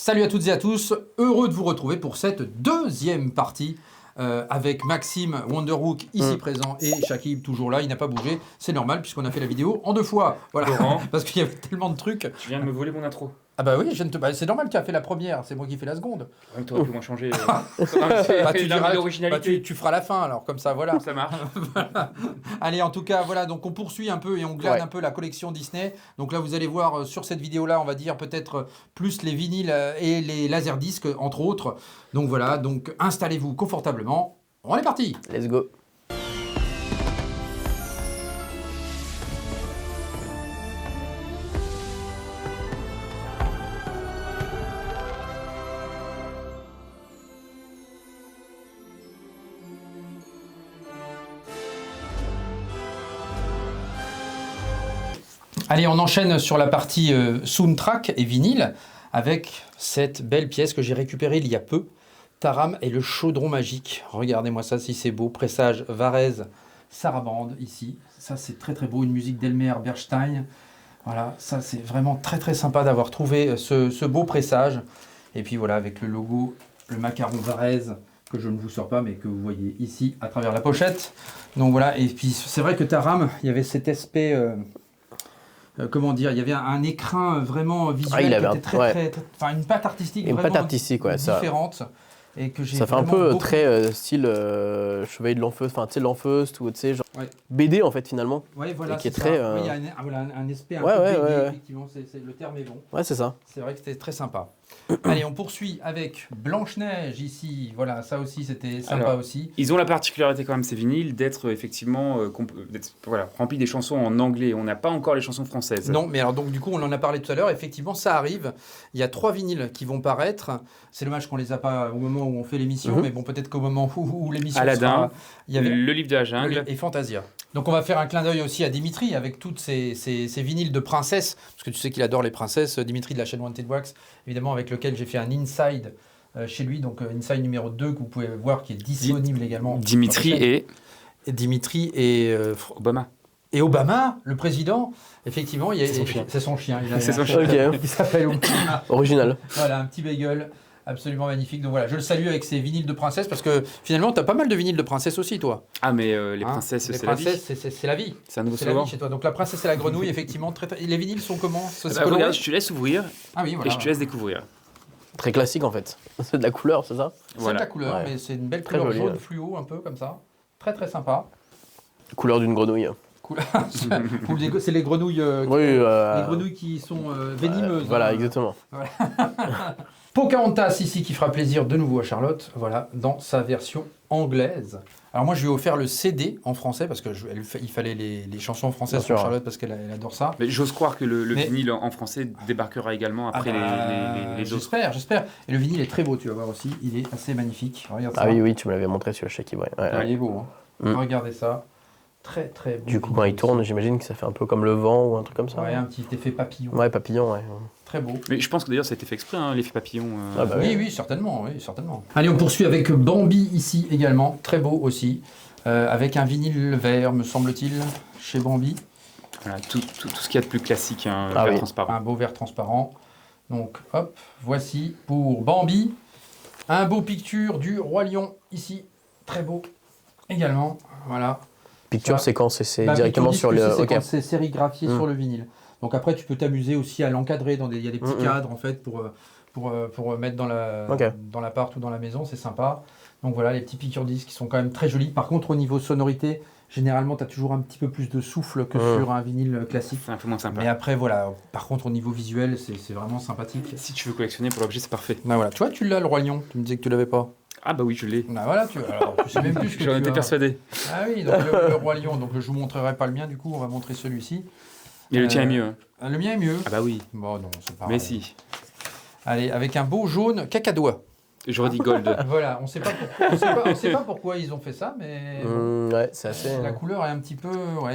Salut à toutes et à tous, heureux de vous retrouver pour cette deuxième partie avec Maxime Wonderhook ici présent et Shakib toujours là, il n'a pas bougé, c'est normal puisqu'on a fait la vidéo en 2 fois, voilà, parce qu'il y avait tellement de trucs. Tu viens de me voler mon intro. Ah bah oui, c'est normal, tu as fait la première, c'est moi qui fais la seconde. Ouais, t'aurais pu moins changer. Tu feras la fin alors, comme ça, voilà. Ça marche. Voilà. Allez, en tout cas, voilà, donc on poursuit un peu et on glane un peu la collection Disney. Donc là, vous allez voir sur cette vidéo-là, on va dire peut-être plus les vinyles et les laserdiscs, entre autres. Donc voilà, donc installez-vous confortablement. On est parti. Let's go. Allez, on enchaîne sur la partie soundtrack et vinyle avec cette belle pièce que j'ai récupérée il y a peu. Taram et le chaudron magique. Regardez-moi ça, si c'est beau. Pressage Varese Sarabande ici. Ça, c'est très très beau. Une musique d'Elmer Bernstein. Voilà, ça c'est vraiment très très sympa d'avoir trouvé ce beau pressage. Et puis voilà, avec le logo, le macaron Varese que je ne vous sors pas, mais que vous voyez ici à travers la pochette. Donc voilà, et puis c'est vrai que Taram, il y avait cet aspect... comment dire, il y avait un écrin vraiment visuel qui était très, enfin une patte artistique vraiment différente. Et que j'ai ça fait un peu très style Chevalier de l'Enfeust, enfin tu sais l'Enfeust ou tu sais genre BD en fait finalement. Ouais, voilà, qui est très. Oui, il y a un aspect un peu BD, effectivement, le terme est bon. Ouais, c'est ça. C'est vrai que c'était très sympa. Allez, on poursuit avec Blanche-Neige ici. Voilà, ça aussi c'était sympa. Alors, aussi. Ils ont la particularité quand même ces vinyles d'être effectivement remplis des chansons en anglais. On n'a pas encore les chansons françaises. Non, mais alors donc du coup on en a parlé tout à l'heure. Effectivement, ça arrive. Il y a 3 vinyles qui vont paraître. C'est dommage qu'on les a pas au moment où on fait l'émission, mais bon, peut-être qu'au moment où l'émission Aladdin, il y avait le livre de la jungle et Fantasia. Donc on va faire un clin d'œil aussi à Dimitri avec toutes ces vinyles de princesses, parce que tu sais qu'il adore les princesses, Dimitri de la chaîne Wanted Wax, évidemment avec lequel j'ai fait un inside chez lui, donc inside numéro 2 que vous pouvez voir qui est disponible également. Dimitri et Obama. Et Obama, le président, effectivement, c'est son chien. C'est son chien. Il s'appelle Obama. Original. Voilà, un petit bagel. Absolument magnifique. Donc voilà, je le salue avec ses vinyles de princesse parce que finalement, tu as pas mal de vinyles de princesse aussi, toi. Ah, mais les princesses, c'est la vie. C'est la vie. C'est un nouveau slogan. C'est la vie chez toi. Donc la princesse et la grenouille, effectivement. Les vinyles sont comment regarde, je te laisse ouvrir et je te laisse découvrir. Très classique en fait. C'est de la couleur, c'est ça? C'est de la couleur, mais c'est une belle couleur jaune fluo, un peu comme ça. Très très sympa. Couleur d'une grenouille. C'est les grenouilles, les grenouilles qui sont venimeuses. Voilà, exactement. Voilà. Pocahontas ici qui fera plaisir de nouveau à Charlotte, voilà, dans sa version anglaise. Alors moi je lui ai offert le CD en français parce qu'il fallait les chansons françaises sur Charlotte parce qu'elle adore ça. Mais j'ose croire que le vinyle en français débarquera également après les autres. J'espère. Et le vinyle est très beau, tu vas voir aussi, il est assez magnifique. Regarde ça. Oui, tu me l'avais montré sur le Shakib. Il est beau, hein. Regardez ça. Très très beau. Du coup quand il tourne, j'imagine que ça fait un peu comme le vent ou un truc comme ça. Ouais, un petit effet papillon. Ouais, papillon, ouais. Très beau. Mais je pense que d'ailleurs ça a été fait exprès, l'effet papillon. Oui, certainement, Allez, on poursuit avec Bambi ici également, très beau aussi, avec un vinyle vert, me semble-t-il, chez Bambi. Voilà, tout ce qu'il y a de plus classique, vert transparent. Un beau vert transparent. Donc, hop, voici pour Bambi, un beau picture du Roi Lion ici, très beau également, voilà. Picture séquence, c'est directement sur le... C'est sérigraphié sur le vinyle. Donc après, tu peux t'amuser aussi à l'encadrer. Il y a des petits cadres en fait pour mettre dans l'appart ou dans la maison, c'est sympa. Donc voilà, les petits piqûres disques qui sont quand même très jolis. Par contre, au niveau sonorité, généralement, tu as toujours un petit peu plus de souffle que sur un vinyle classique. C'est un peu moins sympa. Mais après, voilà, par contre, au niveau visuel, c'est vraiment sympathique. Si tu veux collectionner pour l'objet, c'est parfait. Bah voilà, tu vois, tu l'as le Roi Lion. Tu me disais que tu l'avais pas. Ah bah oui, je l'ai. Bah voilà, tu sais même plus ce que j'en étais persuadé. Ah oui, donc le Roi Lion. Donc je vous montrerai pas le mien, du coup, on va montrer celui-ci. Mais le tien est mieux. Le mien est mieux. Ah bah oui. Bon, non, c'est pas Mais si. Allez, avec un beau jaune cacadois. J'aurais dit gold. Voilà, on sait pas pourquoi ils ont fait ça, mais ouais, c'est assez. La couleur est un petit peu,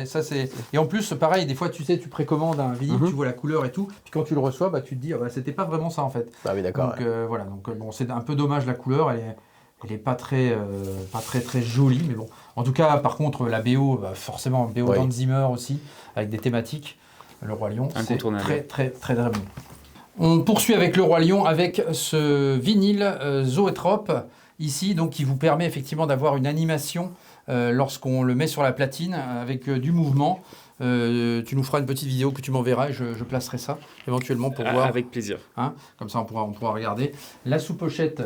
ça c'est. Et en plus, pareil, des fois, tu sais, tu précommandes un vinyle, tu vois la couleur et tout, puis quand tu le reçois, tu te dis, c'était pas vraiment ça en fait. Ah oui, d'accord. Donc voilà, bon, c'est un peu dommage la couleur, elle est pas très jolie, mais bon. En tout cas, par contre, la BO, forcément, BO d'Hans Zimmer aussi, avec des thématiques. Le Roi Lion, c'est très bon. On poursuit avec le Roi Lion avec ce vinyle Zoetrope ici, donc qui vous permet effectivement d'avoir une animation lorsqu'on le met sur la platine avec du mouvement. Tu nous feras une petite vidéo que tu m'enverras et je placerai ça éventuellement pour voir. Avec plaisir. Hein, comme ça on pourra regarder. La sous-pochette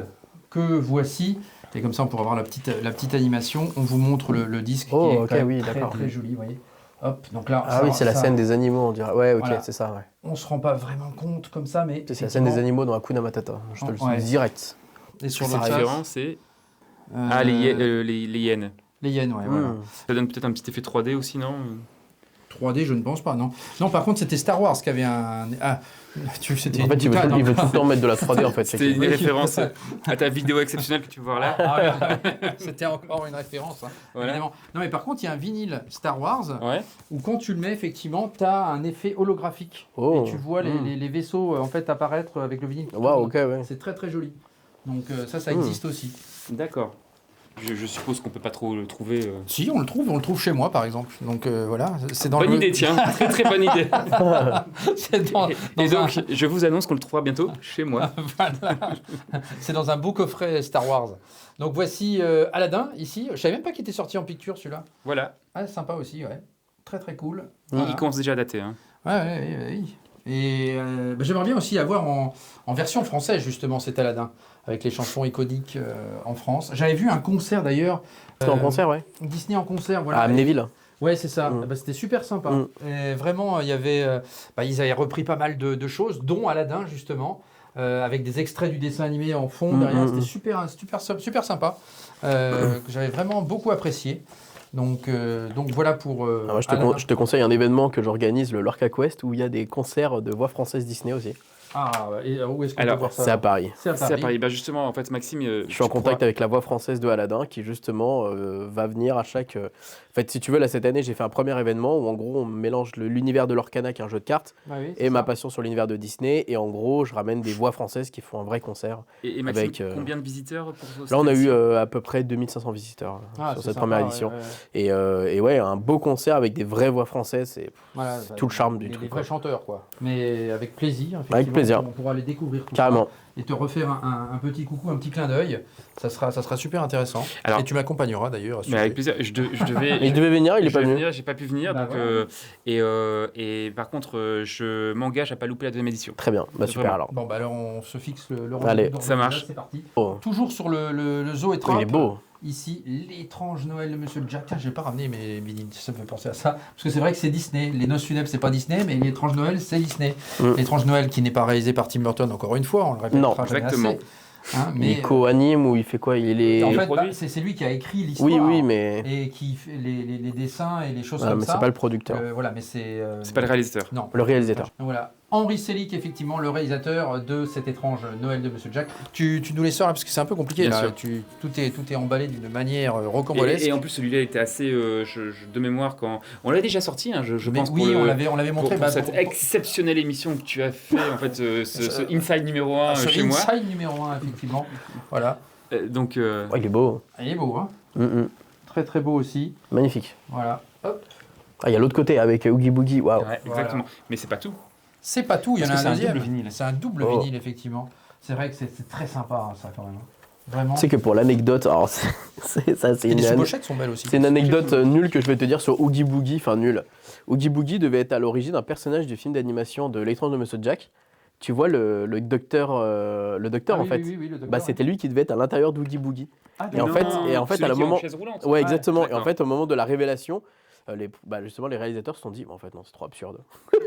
que voici, et comme ça on pourra voir la petite animation. On vous montre le disque qui est quand même très joli, vous voyez. Hop, donc là, oui, c'est la scène des animaux, on dirait. Ouais, ok, voilà. C'est ça. Ouais. On se rend pas vraiment compte comme ça, mais c'est la scène des animaux dans Hakuna Matata. Je te le dis direct. Et sur le référent, c'est les hyènes. Les hyènes, ouais. Voilà. Ça donne peut-être un petit effet 3D aussi, non? 3D, je ne pense pas, non. Non, par contre, c'était Star Wars qui avait un... Ah, il veut tout le temps mettre de la 3D, en fait. C'était une référence à ta vidéo exceptionnelle que tu peux voir là. C'était encore une référence, hein, voilà. Évidemment. Non, mais par contre, il y a un vinyle Star Wars où quand tu le mets, effectivement, tu as un effet holographique. Et tu vois les vaisseaux en fait, apparaître avec le vinyle. Wow, ok, ouais. C'est très, très joli. Donc ça existe aussi. D'accord. Je suppose qu'on peut pas trop le trouver. Si, on le trouve chez moi par exemple. Donc voilà, c'est dans bonne idée, tiens, très très bonne idée. Et donc, je vous annonce qu'on le trouvera bientôt chez moi. Voilà. C'est dans un beau coffret Star Wars. Donc voici Aladdin ici. Je savais même pas qu'il était sorti en picture celui-là. Voilà. Ah, sympa aussi, ouais. Très très cool. Il commence déjà à dater. Hein. Ouais. Et j'aimerais bien aussi avoir en version française justement cet Aladdin, avec les chansons iconiques en France. J'avais vu un concert d'ailleurs. En concert, ouais. Disney en concert, voilà. À Amnéville. Ouais, c'est ça. C'était super sympa. Et vraiment, il y avait, ils avaient repris pas mal de choses, dont Aladdin justement, avec des extraits du dessin animé en fond derrière. C'était super sympa, que j'avais vraiment beaucoup apprécié. Donc voilà pour. Moi, je te conseille un événement que j'organise, le Lorca Quest, où il y a des concerts de voix françaises Disney aussi. Ah, et où est-ce qu'on peut voir ça? C'est à Paris. C'est à Paris. Bah justement, en fait, Maxime... je suis en contact avec la voix française de Aladdin, qui justement va venir à chaque... En fait, si tu veux, là, cette année, j'ai fait un premier événement où, en gros, on mélange l'univers de l'Orcana, qui est un jeu de cartes, et ma passion sur l'univers de Disney. Et en gros, je ramène des voix françaises qui font un vrai concert. Et Maxime, avec, combien de visiteurs pour là, on a eu à peu près 2500 visiteurs sur cette première édition. Et ouais, un beau concert avec des vraies voix françaises, c'est tout le charme du truc. Des vrais chanteurs, quoi. Mais avec plaisir. Avec plaisir. On pourra les découvrir tout carrément. Et te refaire un petit coucou, un petit clin d'œil. Ça sera super intéressant. Alors, et tu m'accompagneras d'ailleurs. Avec plaisir. Il devait venir, il n'est pas venu. J'ai pas pu venir. Donc, et par contre, je m'engage à pas louper la deuxième édition. Très bien, super alors. Bon, alors on se fixe le Allez, ça marche. C'est parti. Toujours sur le Zoetrope. Il est beau. Ici, l'étrange Noël de Monsieur Jack. Tiens, je n'ai pas ramené mes vinyles, ça me fait penser à ça. Parce que c'est vrai que c'est Disney. Les Noces funèbres, c'est pas Disney, mais l'étrange Noël, c'est Disney. L'étrange Noël qui n'est pas réalisé par Tim Burton, encore une fois, on le répétera jamais assez. Hein, mais il co-anime ou il fait quoi? En fait, c'est lui qui a écrit l'histoire. Oui, mais... Et qui fait les dessins et les choses comme mais ça. c'est pas le producteur. Voilà, mais c'est... c'est pas le réalisateur. Non. Le réalisateur. Voilà. Henri Selick, effectivement, le réalisateur de cet étrange Noël de Monsieur Jack. Tu nous les sors là, parce que c'est un peu compliqué. Là. Tout est emballé d'une manière rocambolesque. Et en plus, celui-là était assez, de mémoire, quand... On l'a déjà sorti, hein, je pense. Oui, on l'avait montré. Pour cette exceptionnelle émission que tu as fait, en fait, ce Inside numéro 1 chez moi. Inside numéro 1, effectivement. Voilà. Donc, il est beau. Il est beau, hein. Très, très beau aussi. Magnifique. Voilà. Hop. Il y a l'autre côté avec Oogie Boogie. Waouh. Ouais, exactement. Mais c'est pas tout. C'est pas tout, il y en a un deuxième. C'est un double vinyle. C'est un double vinyle, effectivement. C'est vrai que c'est très sympa, hein, ça, quand même. Vraiment. Tu sais que pour l'anecdote, alors les pochettes sont belles aussi. C'est une anecdote nulle que je vais te dire sur Oogie Boogie, enfin nulle. Oogie Boogie devait être à l'origine un personnage du film d'animation de L'étrange de Monsieur Jack. Tu vois le docteur, en fait. Oui, le docteur, c'était lui qui devait être à l'intérieur d'Oogie Boogie. Et en fait, à le moment, ouais, exactement. Et en fait, au moment de la révélation, justement, les réalisateurs se sont dit, en fait, non, c'est trop absurde.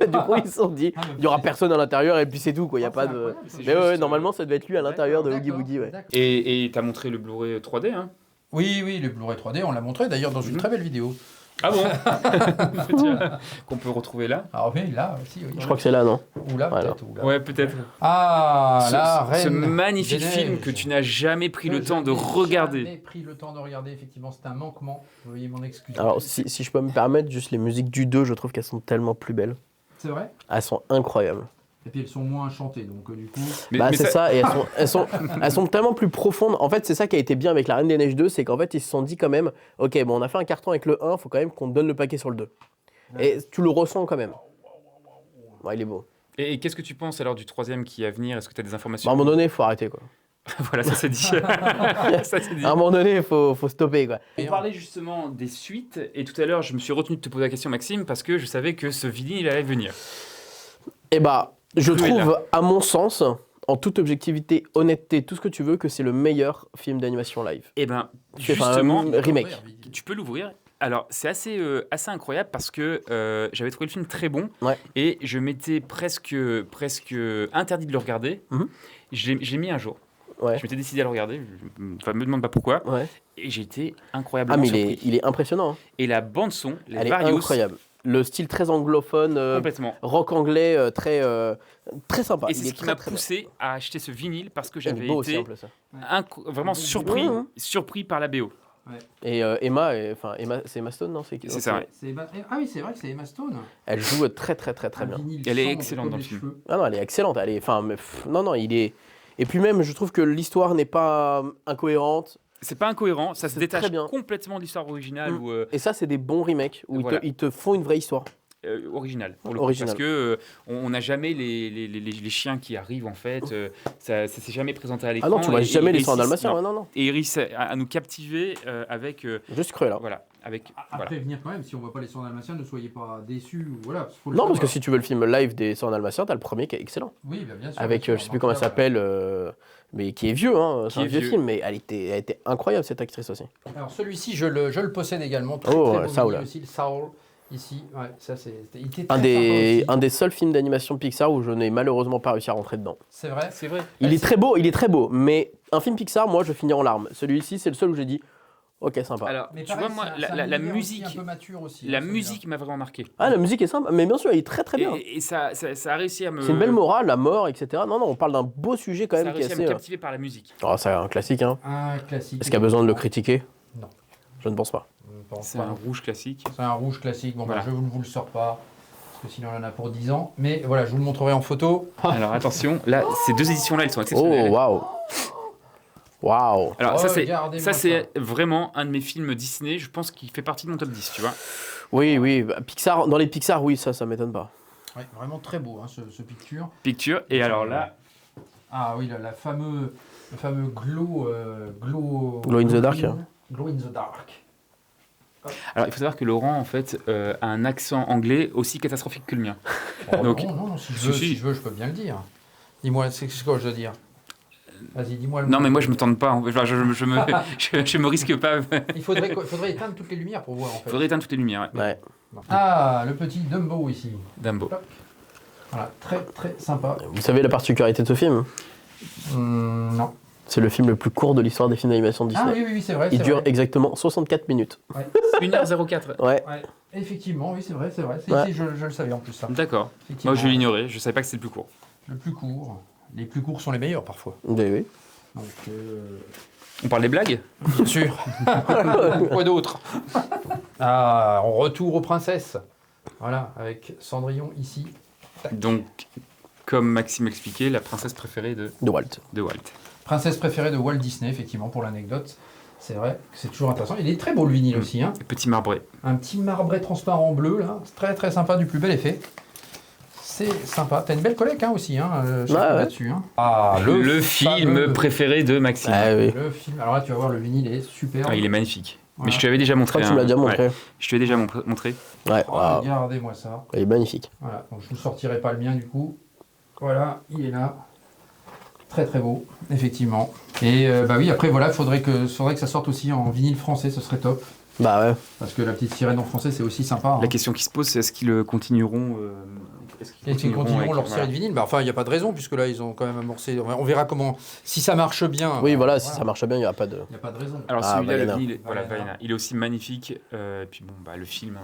Du coup, ils se sont dit, il n'y aura personne à l'intérieur et puis c'est tout, quoi. Il y a pas de. Mais normalement, ça devait être lui à l'intérieur de Oogie Boogie, ouais. Et t'as montré le Blu-ray 3D, hein? Oui, le Blu-ray 3D, on l'a montré d'ailleurs dans une très belle vidéo. Ah bon? Qu'on peut retrouver là? Ah oui, là aussi. Oui. Je crois que c'est là, non? Ou là, peut-être. Ouais, peut-être. Ah, la reine. Ce magnifique film que tu n'as jamais pris le temps de regarder. Jamais pris le temps de regarder, effectivement, c'est un manquement. Veuillez m'en excuser. Alors, si je peux me permettre, juste les musiques du 2, je trouve qu'elles sont tellement plus belles. C'est vrai? Elles sont incroyables. Et puis elles sont moins chantées, donc du coup... c'est ça, et elles sont tellement plus profondes. En fait, c'est ça qui a été bien avec La Reine des Neiges 2, c'est qu'en fait, ils se sont dit quand même, ok, bon, on a fait un carton avec le 1, il faut quand même qu'on donne le paquet sur le 2. Ouais. Et tu le ressens quand même. Ouais, il est beau. Et qu'est-ce que tu penses alors du troisième qui est à venir? Est-ce que tu as des informations? À un moment donné, il faut arrêter, quoi. Voilà, ça c'est dit. Ça, c'est dit. À un moment donné, il faut stopper, quoi. On parlait justement des suites, et tout à l'heure, je me suis retenu de te poser la question, Maxime, parce que je savais que ce vinyle il allait venir. Eh bah, je Cruella. trouve, à mon sens, en toute objectivité, honnêteté, tout ce que tu veux, que c'est le meilleur film d'animation live. Eh ben, C'est enfin, justement, un remake. tu peux l'ouvrir. Alors, c'est assez incroyable parce que j'avais trouvé le film très bon et je m'étais presque interdit de le regarder. Je l'ai mis un jour. Je m'étais décidé à le regarder. Enfin, me demande pas pourquoi. Et j'ai été incroyablement surpris. Il est impressionnant. Hein. Et la bande-son, les Elle Varios, est incroyable. Le style très anglophone, complètement. rock anglais, très sympa. Et c'est ce qui m'a poussé à acheter ce vinyle parce que j'avais beau été aussi, ça. vraiment surpris par la BO. Et Emma, c'est Emma Stone, non? C'est ça, ouais. Ah oui, c'est vrai que c'est Emma Stone. Elle joue très bien. Elle est excellente dans le film. Ah non, elle est excellente. Non, il est... Et puis même, je trouve que l'histoire n'est pas incohérente. C'est pas incohérent, ça se détache bien. complètement de l'histoire originale. Et ça, c'est des bons remakes où ils te font une vraie histoire. Original, pour le coup, parce que on n'a jamais les chiens qui arrivent en fait, ça s'est jamais présenté à l'écran. Ah non, tu vois jamais les 100 Dalmatiens, non. Et il réussit à nous captiver avec. Juste Cruella. Voilà, avec. Après venir quand même, si on voit pas les 100 Dalmatiens, ne soyez pas déçus. Voilà, non, parce que si tu veux le film live des 100 Dalmatiens, t'as le premier qui est excellent. Oui, bien sûr. Avec, je sais plus comment elle s'appelle, mais qui est vieux, hein. C'est un vieux film, mais elle était incroyable cette actrice aussi. Alors celui-ci, je le possède également. Très Saul. Aussi, le Saul. Ici, ouais, ça c'est. Un des seuls films d'animation Pixar où je n'ai malheureusement pas réussi à rentrer dedans. C'est vrai. Il est très beau, mais un film Pixar, moi je finis en larmes. Celui-ci, c'est le seul où j'ai dit, ok, sympa. Alors, mais tu pareil, vois, moi, la musique, un peu mature aussi, la musique m'a vraiment marqué. Ah, la musique est sympa, mais bien sûr, elle est très bien. Et ça a réussi à me. C'est une belle morale, la mort, etc. Non, on parle d'un beau sujet quand même qui est assez. Ça a réussi à me captiver par la musique. Oh, c'est un classique, hein. Un classique. Est-ce qu'il y a besoin de le critiquer? Non. Je ne pense pas. C'est un rouge classique. C'est un rouge classique. Bon, voilà. Je ne vous le sors pas, parce que sinon on en a pour 10 ans. Mais voilà, je vous le montrerai en photo. Alors attention, là, ces deux éditions-là, elles sont exceptionnelles. Oh, waouh. Alors ça c'est vraiment un de mes films Disney. Je pense qu'il fait partie de mon top 10, tu vois. Oui. Bah, Pixar, dans les Pixar, oui, ça m'étonne pas. Oui, vraiment très beau, hein, ce picture. Et alors là... Ah oui, le fameux glow in the dark. Glow in the dark. Alors, il faut savoir que Laurent, en fait, a un accent anglais aussi catastrophique que le mien. Oh, donc, non, si je veux, je peux bien le dire. Dis-moi, c'est quoi je dois dire? Vas-y, dis-moi le mot. Non, mais moi, je me tente pas. Enfin, je me risque pas. Il faudrait éteindre toutes les lumières pour voir, en fait. Il faudrait éteindre toutes les lumières, ouais. Ah, le petit Dumbo ici. Dumbo. Voilà, très, très sympa. Vous savez la particularité de ce film? Non. C'est le film le plus court de l'histoire des films d'animation de Disney. Ah oui, c'est vrai. Il dure exactement 64 minutes. Ouais. 1h04. Ouais. Effectivement, oui, c'est vrai. Ouais. Je le savais en plus, ça. D'accord. Moi, je l'ignorais. Je savais pas que c'était le plus court. Le plus court. Les plus courts sont les meilleurs, parfois. Oui. Donc, on parle des blagues? Bien sûr. Quoi d'autre? Ah, on retourne aux princesses. Voilà, avec Cendrillon ici. Tac. Donc, comme Maxime expliquait, la princesse préférée de Walt. Princesse préférée de Walt Disney, effectivement, pour l'anecdote. C'est vrai que c'est toujours intéressant. Il est très beau le vinyle aussi. Hein. Petit marbré. Un petit marbré transparent bleu, là. C'est très très sympa, du plus bel effet. C'est sympa. T'as une belle collecte aussi, là-dessus. Hein. Ah, le film préféré de Maxime. Ah, oui. Le film. Alors là, tu vas voir, le vinyle est super. Ah, il est magnifique. Voilà. Mais je te l'avais déjà montré. Tu me l'as déjà montré. Ouais. Je te l'ai déjà montré. Ouais. Regardez-moi ça. Il est magnifique. Voilà. Donc je ne vous sortirai pas le mien du coup. Voilà, il est là. Très très beau, effectivement. Et oui, après voilà, faudrait que ça sorte aussi en vinyle français, ce serait top. Bah ouais. Parce que la petite sirène en français, c'est aussi sympa. Hein. La question qui se pose, c'est est-ce qu'ils continueront leur série de vinyle? Enfin, il n'y a pas de raison, puisque là, ils ont quand même amorcé. On verra comment. Si ça marche bien. Oui, voilà, si ça marche bien, il n'y a pas de. Il n'y a pas de raison. Alors, celui-là, le vinyle, Vaiana. il est aussi magnifique. Et puis, bon, le film.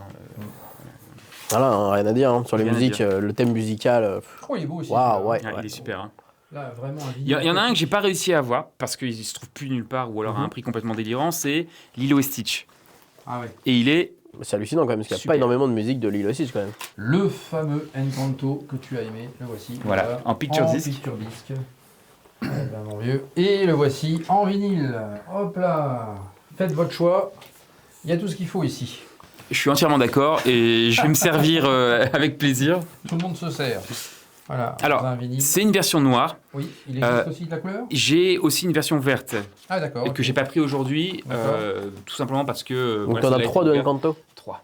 Voilà, rien à dire. Sur les musiques, le thème musical. Il est beau aussi. Waouh, ouais. Il est super. Hein. Là, vraiment, il y en a un que j'ai pas réussi à avoir, parce qu'il se trouve plus nulle part, ou alors à un prix complètement délirant, c'est Lilo et Stitch. Ah ouais. Et il est. C'est hallucinant quand même, parce qu'il n'y a pas énormément de musique de Lilo et Stitch quand même. Le fameux Encanto que tu as aimé, le voici. Voilà, en picture disc. Mon vieux. Et le voici en vinyle. Hop là. Faites votre choix. Il y a tout ce qu'il faut ici. Je suis entièrement d'accord et je vais me servir avec plaisir. Tout le monde se sert. Voilà. Alors, c'est une version noire. Oui, il existe aussi de la couleur. J'ai aussi une version verte. Ah d'accord. Et que j'ai pas pris aujourd'hui, tout simplement parce que. Donc t'en as 3 de Encanto. 3.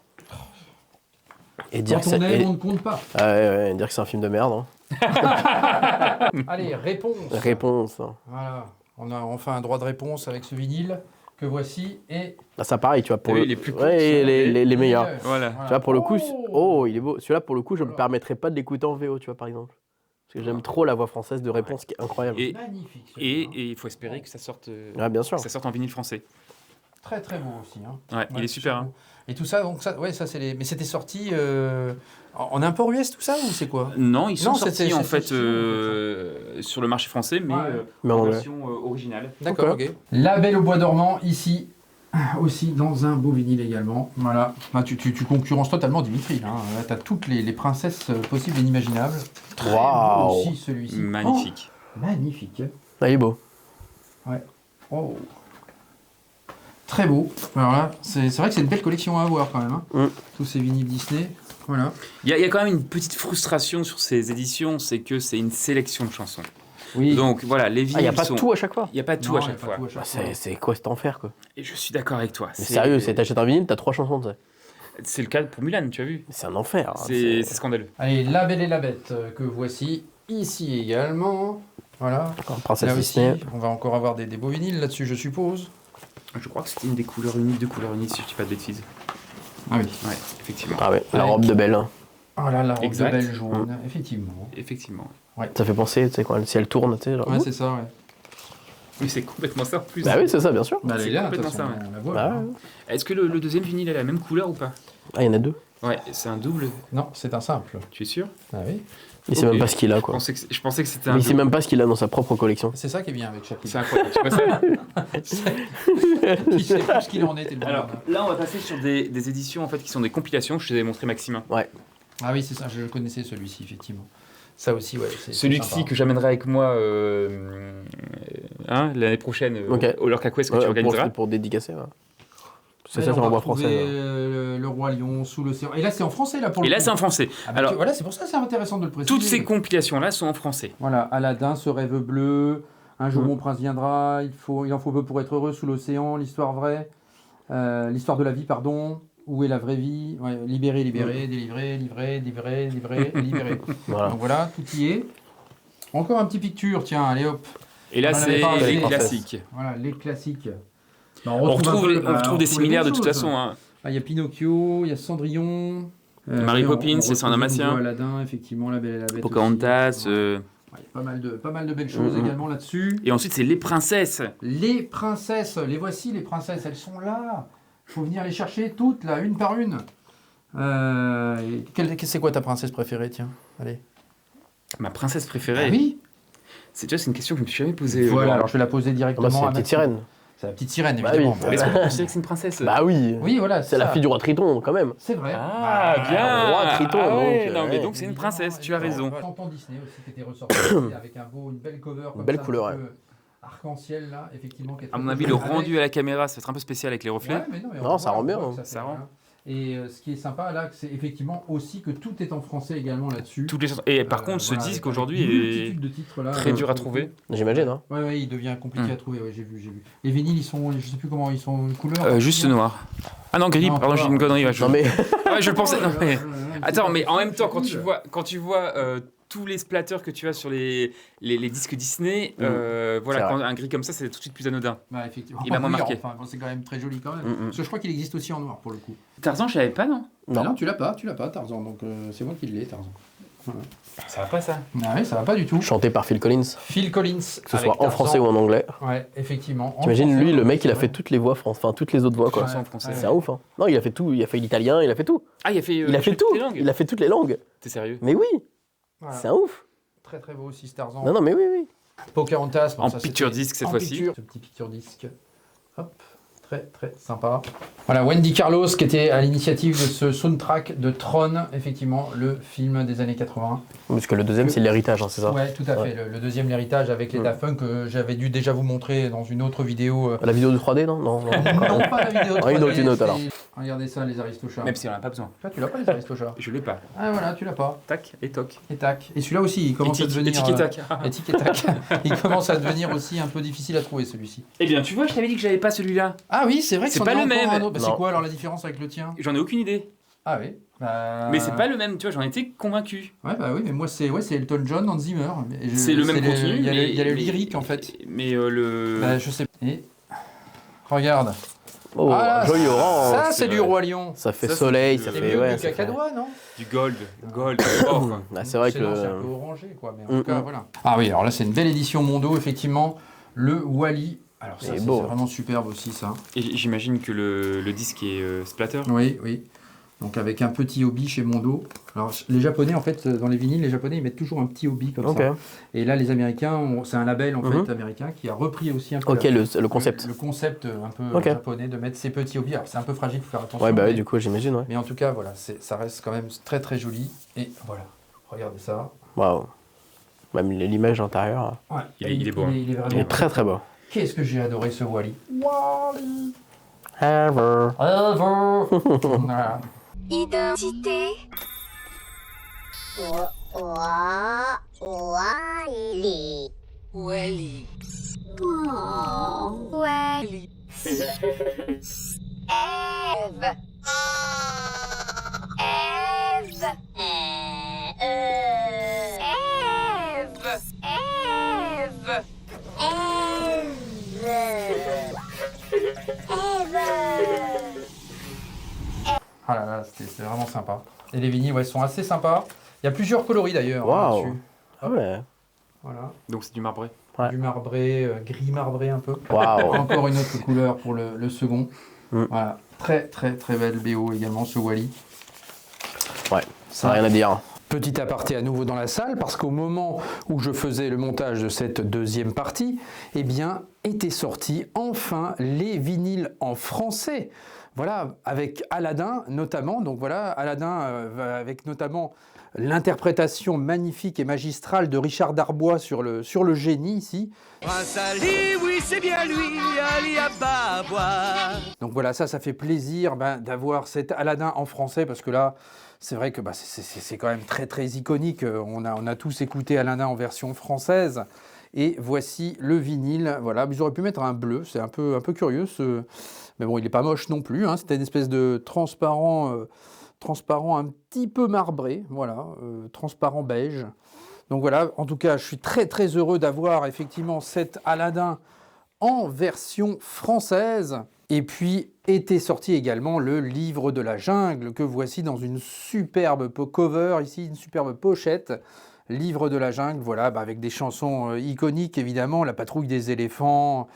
Et dire quand on aime, on ne compte pas. Ouais, dire que c'est un film de merde. Hein. Allez, réponse. Réponse. Voilà, on a enfin un droit de réponse avec ce vinyle que voici et. Ah, ça pareil, tu vois, pour les plus courts, les meilleurs. Voilà. Tu vois, pour le coup, il est beau. Celui-là, pour le coup, je me permettrais pas de l'écouter en VO, tu vois, par exemple. Parce que j'aime trop la voix française de réponse qui est incroyable. Magnifique. Et il faut espérer que ça sorte. Bien sûr. Que ça sorte en vinyle français. Très très beau aussi. Hein. Ouais, il est super. Hein. Et tout ça, donc ça c'est les. Mais c'était sorti en import US tout ça ou c'est quoi? Non, ils sont sortis en fait sur le marché français, mais en version originale. D'accord, ok. La Belle au bois dormant ici. Aussi dans un beau vinyle également. Voilà. Bah, tu concurrences totalement Dimitri. Hein. Là, tu as toutes les princesses possibles et inimaginables. Très beau aussi celui-ci. Magnifique. Magnifique. Ah, il est beau. Ouais. Oh. Très beau. Alors là, c'est vrai que c'est une belle collection à avoir quand même. Hein. Tous ces vinyles Disney. Voilà. Il y a quand même une petite frustration sur ces éditions, c'est que c'est une sélection de chansons. Oui. Donc voilà, les vinyles. Il n'y a pas tout à chaque fois. Il n'y a pas tout à chaque fois. C'est quoi cet enfer, quoi. Et je suis d'accord avec toi. Mais sérieux, t'achètes un vinyle, t'as 3 chansons, tu sais. C'est le cas pour Mulan, tu as vu. C'est un enfer. C'est scandaleux. Allez, La Belle et la Bête que voici ici également. Voilà. Princesse là Disney. aussi, on va encore avoir des beaux vinyles là-dessus, je suppose. Je crois que c'était une des couleurs uniques, deux couleurs uniques, si je dis pas de bêtises. Ah oui. Ouais, effectivement. Ah ouais, la robe de Belle. Voilà, la robe de Belle jaune, effectivement. Effectivement. Ouais. Ça fait penser, tu sais, quoi, si elle tourne, tu sais. Genre... Ouais, c'est ça, ouais. Oui, c'est complètement ça en plus. Bah oui, c'est ça, bien sûr. Bah, c'est complètement ça, on la voit. Bah, hein. Est-ce que le deuxième vinyle a la même couleur ou pas? Ah, il y en a 2. Ouais, c'est un double. Non, c'est un simple. Tu es sûr? Ah oui. Il sait même pas ce qu'il a, quoi. Je pensais que c'était un. Mais il sait même pas ce qu'il a dans sa propre collection. C'est ça qui est bien avec Chaplin. C'est incroyable. Tu vois ça? Il sait plus ce qu'il en est. Alors là, on va passer sur des éditions en fait qui sont des compilations. Je te l'avais montré, Maximin. Ouais. Ah oui, c'est ça. Je connaissais celui-ci, effectivement. Ça aussi, ouais. Celui-ci que j'amènerai avec moi l'année prochaine au Lorca Quest que tu organiseras. Pour dédicacer. Ouais. C'est ça, c'est en bois français. Le Roi Lion sous l'océan. Et là, c'est en français, là, pour le coup. Et là, c'est en français. Ah bah, alors, voilà, c'est pour ça que c'est intéressant de le préciser. Toutes ces compilations-là sont en français. Voilà, Aladdin, ce rêve bleu, un jour mon prince viendra, il en faut peu pour être heureux, sous l'océan, l'histoire vraie, l'histoire de la vie, pardon, où est la vraie vie, ouais, libéré, délivré, libéré. Voilà. Donc voilà, tout y est. Encore un petit picture, tiens, allez hop. Et là, c'est les classiques. Voilà, les classiques. Bah, on retrouve des similaires de toute façon. Hein. Ah, il y a Pinocchio, il y a Cendrillon. Mary Poppins, c'est Saint-Damasien. Aladdin, effectivement, La Belle et la Bête. Pocahontas. Ouais, pas mal de belles choses également là-dessus. Et ensuite, c'est les princesses. Les princesses, les voici les princesses, elles sont là. Il faut venir les chercher toutes, là, une par une. C'est quoi ta princesse préférée, tiens? Allez. Ma princesse préférée? Ah oui. C'est une question que je me suis jamais posée. Voilà, alors je vais la poser directement. C'est la petite sirène. C'est la petite sirène, évidemment. Bah oui. Est-ce qu'on peut considérer que c'est une princesse? Bah oui. Oui, voilà. C'est la fille du roi Triton, quand même. C'est vrai. Ah, bien. Roi Triton. Ah, ouais, donc, non, mais donc c'est une princesse, tu as raison. Tonton Disney aussi qui était ressorti avec une belle cover. Une belle couleur, ouais. Arc-en-ciel, là, effectivement. À mon avis, le rendu à la caméra, ça va être un peu spécial avec les reflets. Ouais, mais non, ça rend bien. Ça rend. Et ce qui est sympa là, c'est effectivement aussi que tout est en français également là-dessus. Et par contre, ce disque aujourd'hui est très dur à trouver. J'imagine. Hein. Ouais, il devient compliqué à trouver. Ouais, j'ai vu. Les vinyles, ils sont, je sais plus comment ils sont, couleur. Juste noir. Ah non, gris. Pardon, j'ai une connerie. Non mais. Ouais, je pensais. Non mais. Attends, mais en même temps, quand tu vois tous les splatters que tu as sur les disques Disney, voilà, quand un gris comme ça, c'est tout de suite plus anodin. Bah, effectivement. Il m'a moins marqué. Enfin, c'est quand même très joli quand même. Parce que je crois qu'il existe aussi en noir pour le coup. Tarzan, je l'avais pas, non? Non, tu l'as pas, Tarzan. Donc c'est moi qui l'ai, Tarzan. Voilà. Ça va pas ça? Ah oui, ça va pas du tout. Chanté par Phil Collins. Phil Collins. Que ce soit en français ou en anglais. Ouais, effectivement. T'imagines, lui, le mec, il a fait toutes les voix, enfin toutes les autres voix, quoi. En français. C'est un ouf, hein. Non, il a fait tout. Il a fait l'italien, il a fait tout. Ah, il a fait tout. Il a fait toutes les langues. T'es sérieux? Mais oui. Voilà. C'est un ouf. Très très beau aussi, Tarzan. Non, mais oui. Pocahontas. En picture disc cette fois-ci. Ce petit picture disc. Hop. Très très sympa. Voilà, Wendy Carlos qui était à l'initiative de ce soundtrack de Tron, effectivement, le film des années 80. Parce que le deuxième, c'est l'héritage, hein, c'est ça? Ouais, tout à fait. Le deuxième, l'héritage avec les Daft Punk, que j'avais dû déjà vous montrer dans une autre vidéo. La vidéo de 3D, non? Non, pas la vidéo de 3D. Une autre alors. Regardez ça, les Aristochats. Même si on n'a pas besoin. Toi, tu l'as pas, les Aristochats? Je l'ai pas. Ah voilà, tu l'as pas. Tac et toc. Et tac. Et celui-là aussi, il commence à devenir... Étique et tac. Étique et tac. Il commence à devenir aussi un peu difficile à trouver, celui-ci. Eh bien, tu vois, je t'avais dit que j'avais pas celui-là. Ah oui, c'est vrai que c'est pas le même. Bah, c'est quoi alors la différence avec le tien? J'en ai aucune idée. Ah oui. Mais c'est pas le même, tu vois, j'en étais convaincu. Ouais, bah oui, mais moi c'est Elton John, Hans Zimmer. C'est le même contenu. Il y a le lyrique en fait. Mais le. Bah, je sais pas. Et regarde. Oh, joli orange. Ça, c'est du Roi Lion. Ça fait soleil, ça fait. Ouais, du cacadois, non? Du gold. C'est vrai que. C'est un peu orangé, quoi. Mais en tout cas, voilà. Ah oui, alors là, c'est une belle édition Mondo, effectivement. Le Wally. Alors, ça, c'est vraiment superbe aussi, ça. Et j'imagine que le disque est splatter. Oui, oui. Donc avec un petit hobby chez Mondo. Alors les Japonais en fait dans les vinyles, les Japonais ils mettent toujours un petit hobby comme ça. Et là les Américains, c'est un label en fait américain qui a repris aussi un peu le concept. Le concept un peu japonais de mettre ces petits hobbies. Alors c'est un peu fragile, il faut faire attention. Ouais bah oui, du coup j'imagine. Ouais. Mais en tout cas voilà, ça reste quand même très très joli. Et voilà, regardez ça. Waouh. Même l'image intérieure. Ouais. Il est beau. Il est très très beau. Qu'est-ce que j'ai adoré ce Wally. Wally. Ever. Voilà. Identité. Wally. Wally. Wally. Eve. Eve. Eve. Ah là là, c'est vraiment sympa. Et les vinyles, ouais, sont assez sympas. Il y a plusieurs coloris d'ailleurs là-dessus. Ah ouais. Voilà. Donc c'est du marbré. Ouais. Du marbré, gris marbré un peu. Waouh. Encore une autre couleur pour le second. Voilà. Très très très belle BO également, ce Wally. Ouais, ça n'a rien à dire. Petit aparté à nouveau dans la salle, parce qu'au moment où je faisais le montage de cette deuxième partie, eh bien, étaient sortis enfin les vinyles en français. Voilà, avec Aladdin notamment. Donc voilà, Aladdin avec notamment l'interprétation magnifique et magistrale de Richard Darbois sur le génie ici. Prince Ali, oui c'est bien lui, Ali Ababa. Donc voilà, ça fait plaisir d'avoir cet Aladdin en français, parce que là, c'est vrai que c'est quand même très très iconique. On a tous écouté Aladdin en version française. Et voici le vinyle. Voilà, ils auraient pu mettre un bleu, c'est un peu curieux. Mais bon, il n'est pas moche non plus. C'était une espèce de transparent un petit peu marbré. Voilà, transparent beige. Donc voilà, en tout cas, je suis très très heureux d'avoir effectivement cet Aladdin en version française. Et puis était sorti également le livre de la jungle, que voici dans une superbe cover, ici une superbe pochette. Livre de la jungle, voilà, avec des chansons iconiques évidemment, La patrouille des éléphants,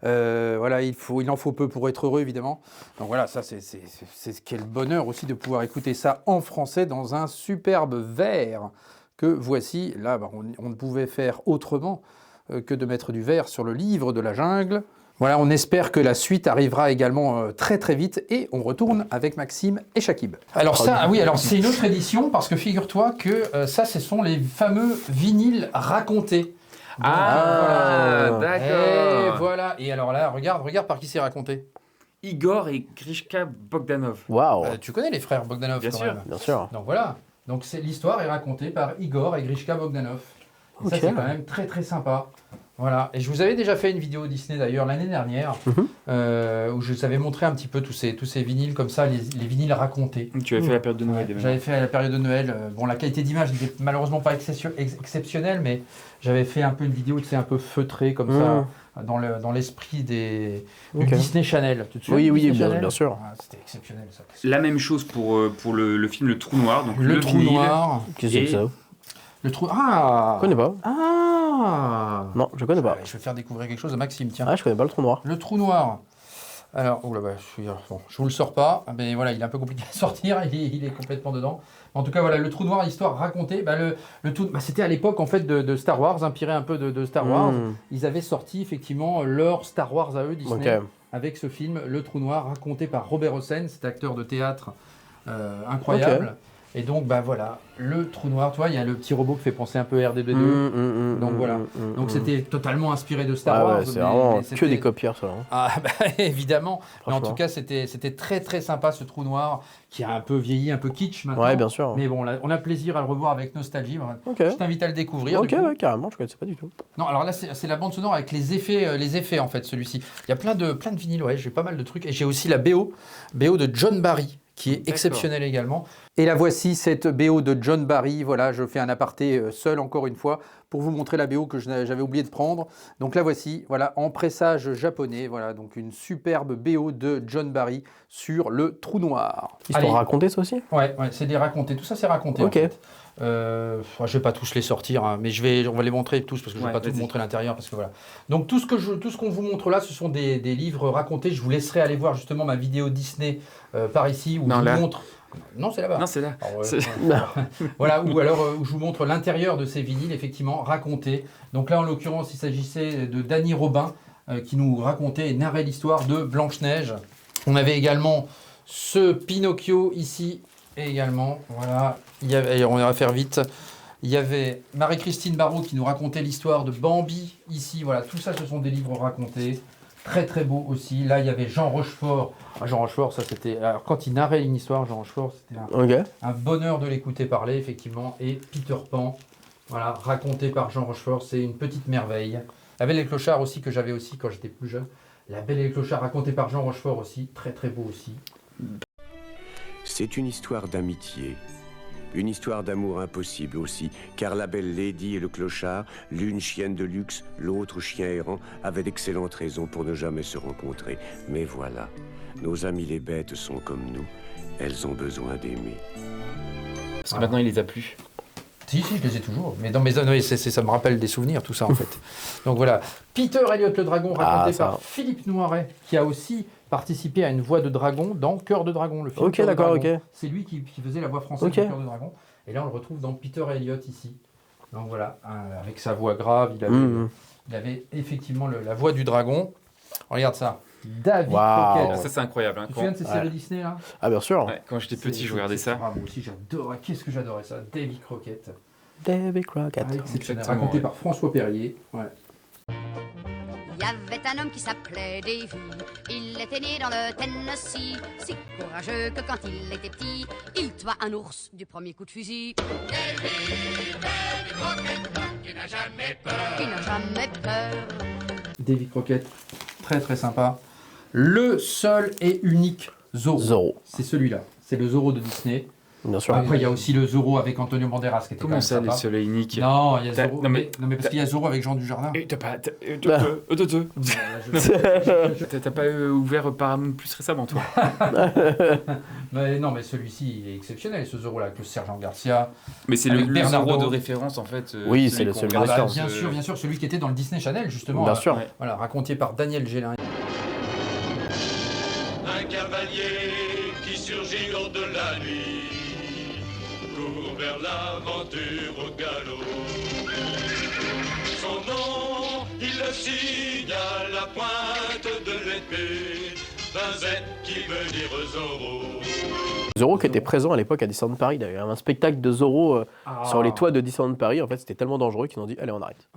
voilà, il en faut peu pour être heureux évidemment. Donc voilà, ça c'est quel bonheur aussi de pouvoir écouter ça en français dans un superbe verre que voici. Là, on ne pouvait faire autrement que de mettre du verre sur le livre de la jungle. Voilà, on espère que la suite arrivera également très très vite, et on retourne avec Maxime et Shakib. Alors ça, oui, alors c'est une autre édition, parce que figure-toi que ça, ce sont les fameux vinyles racontés. D'accord. Et voilà. Et alors là, regarde par qui c'est raconté. Igor et Grishka Bogdanov. Waouh. Tu connais les frères Bogdanov Bien quand sûr. même. Bien sûr. Donc voilà. Donc l'histoire est racontée par Igor et Grishka Bogdanov. Et ça, c'est quand même très très sympa. Voilà, et je vous avais déjà fait une vidéo Disney d'ailleurs l'année dernière, où je vous avais montré un petit peu tous ces vinyles comme ça, les vinyles racontés. Tu avais fait la période de Noël. J'avais fait la période de Noël. Bon, la qualité d'image n'était malheureusement pas exceptionnelle, mais j'avais fait un peu une vidéo, tu sais, un peu feutrée comme ça, dans l'esprit du Disney Channel. Tu te souviens Oui, Channel bien sûr. C'était exceptionnel ça. La même chose pour le film Le Trou Noir. Donc Le Trou vinyle. Noir. Qu'est-ce que c'est ça? Le Trou... Ah, Je connais pas. Ah, Non, je connais pas. Je vais faire découvrir quelque chose à Maxime, tiens. Ah, je connais pas le trou noir. Le Trou Noir. Alors, oh là, bon, je vous le sors pas, mais voilà, il est un peu compliqué à sortir, il est complètement dedans. En tout cas, voilà, le trou noir, histoire racontée. C'était à l'époque en fait de Star Wars, inspiré un peu de Star Wars. Ils avaient sorti effectivement leur Star Wars à eux, Disney, avec ce film, Le Trou Noir, raconté par Robert Hossein, cet acteur de théâtre incroyable. Et donc, voilà, le trou noir, tu vois, il y a le petit robot qui fait penser un peu à RD2D. Donc voilà. Donc c'était totalement inspiré de Star Wars. C'est vraiment que des copieurs, ça. Ah, évidemment. Mais en tout cas, c'était très très sympa ce trou noir qui a un peu vieilli, un peu kitsch maintenant. Ouais, bien sûr. Mais bon, on a plaisir à le revoir avec nostalgie. Je t'invite à le découvrir. Ok, carrément, je ne connaissais pas du tout. Non, alors là, c'est la bande sonore avec les effets en fait, celui-ci. Il y a plein de vinyles, ouais, j'ai pas mal de trucs. Et j'ai aussi la BO de John Barry, qui est exceptionnelle également. Et la voici, cette BO de John Barry. Voilà, je fais un aparté seul encore une fois pour vous montrer la BO que j'avais oublié de prendre. Donc la voici, voilà, en pressage japonais. Voilà, donc une superbe BO de John Barry sur le trou noir. Ils sont racontés, ça aussi ? Ouais, c'est des racontés. Tout ça, c'est raconté. Ok. En fait. Je vais pas tous les sortir, hein, mais on va les montrer tous parce que je vais pas tout vous montrer l'intérieur parce que voilà. Donc tout ce qu'on vous montre là, ce sont des livres racontés. Je vous laisserai aller voir justement ma vidéo Disney par ici où je vous montre. Non, c'est là-bas. Non, c'est là. Alors, voilà, ou alors où je vous montre l'intérieur de ces vinyles, effectivement, racontés. Donc là, en l'occurrence, il s'agissait de Danny Robin qui nous racontait et narrait l'histoire de Blanche-Neige. On avait également ce Pinocchio ici, et également, voilà, on va faire vite. Il y avait Marie-Christine Barrault qui nous racontait l'histoire de Bambi ici. Voilà, tout ça, ce sont des livres racontés. Très très beau aussi. Là, il y avait Jean Rochefort. Jean Rochefort, ça c'était... Alors, quand il narrait une histoire, Jean Rochefort, c'était un bonheur de l'écouter parler, effectivement. Et Peter Pan, voilà, raconté par Jean Rochefort, c'est une petite merveille. La Belle et le Clochard aussi, que j'avais aussi quand j'étais plus jeune. La Belle et le Clochard, raconté par Jean Rochefort aussi, très très beau aussi. C'est une histoire d'amitié. Une histoire d'amour impossible aussi, car la belle lady et le clochard, l'une chienne de luxe, l'autre chien errant, avaient d'excellentes raisons pour ne jamais se rencontrer. Mais voilà, nos amis les bêtes sont comme nous, elles ont besoin d'aimer. Parce que maintenant il les a plus. Si, je les ai toujours. Mais dans mes années, ça me rappelle des souvenirs, tout ça en fait. Donc voilà, Peter Elliott le dragon, raconté par Philippe Noiret, qui a aussi participé à une voix de dragon dans Cœur de dragon, le film. Ok, d'accord, ok. C'est lui qui faisait la voix française de Cœur de dragon. Et là, on le retrouve dans Peter Elliott ici. Donc voilà, avec sa voix grave, il avait effectivement la voix du dragon. Regarde ça. David Crockett. Ça, c'est incroyable. Tu te souviens de ces séries Disney là ? Ah, bien sûr. Ouais, quand j'étais petit, je regardais ça. Moi aussi, j'adorais. Qu'est-ce que j'adorais ça ? David Crockett. David Crockett. Raconté par François Perrier. Ouais. Il y avait un homme qui s'appelait Davy, il était né dans le Tennessee, si courageux que quand il était petit, il tua un ours du premier coup de fusil. Davy Crockett, qui n'a jamais peur. Qui n'a jamais peur. Davy Crockett, très très sympa. Le seul et unique Zorro. C'est celui-là, c'est le Zorro de Disney. Bien sûr. Après, il y a aussi le Zorro avec Antonio Banderas qui était Comment ça, le seul et unique ? Non, il y a Zorro. Non, mais parce qu'il y a Zorro avec Jean Dujardin. T'as pas ouvert Paramount Plus récemment, toi ? Mais non, mais celui-ci, il est exceptionnel, ce Zorro-là, avec le sergent Garcia. Mais c'est le Zorro de référence, en fait. Oui, c'est le seul de référence. Bien sûr, celui qui était dans le Disney Channel, justement. Bien sûr. Voilà, raconté par Daniel Gélin. Un cavalier qui surgit hors de la nuit court vers l'aventure au galop. Son nom, il le signe à la pointe de l'épée d'un Z qui veut dire Zorro. Zorro qui était présent à l'époque à Disneyland Paris. Il y avait un spectacle de Zorro sur les toits de Disneyland Paris. En fait, c'était tellement dangereux qu'ils ont dit allez, on arrête.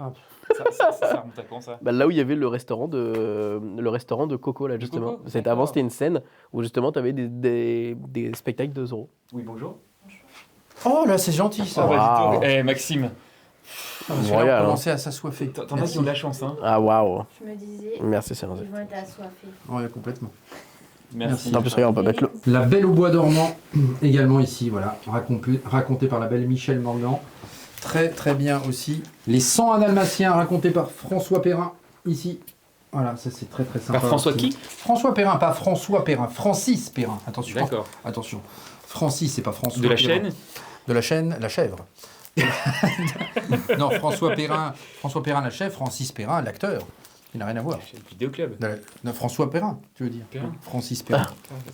Ça remonte à quand, ça ? Là où il y avait le restaurant de Coco, là, justement. Avant, c'était une scène où justement tu avais des spectacles de Zorro. Oui, bonjour. Oh là, c'est gentil ça. Wow. Maxime. On commençait à s'assoiffer. T'en as qui ont de la chance, hein. Ah waouh. Je me disais. Merci, c'est Ils vont être assoiffés. Ouais, complètement. Merci. En plus, regarde, on peut mettre le. La Belle au bois dormant, également ici, voilà, raconté par la belle Michel Morgan. Très très bien aussi. Les 101 Dalmatiens, racontés par François Perrin, ici. Voilà, ça c'est très très sympa. Par François qui ? François Perrin, pas François Perrin, Francis Perrin. Attention. D'accord. Attention. Francis, c'est pas François. De la Perrin. chaîne ? De la chaîne, la chèvre. Non, François Perrin, la chèvre, Francis Perrin, l'acteur. qui n'a rien à voir. C'est le vidéoclub. De François Perrin, tu veux dire. Perrin. Francis Perrin.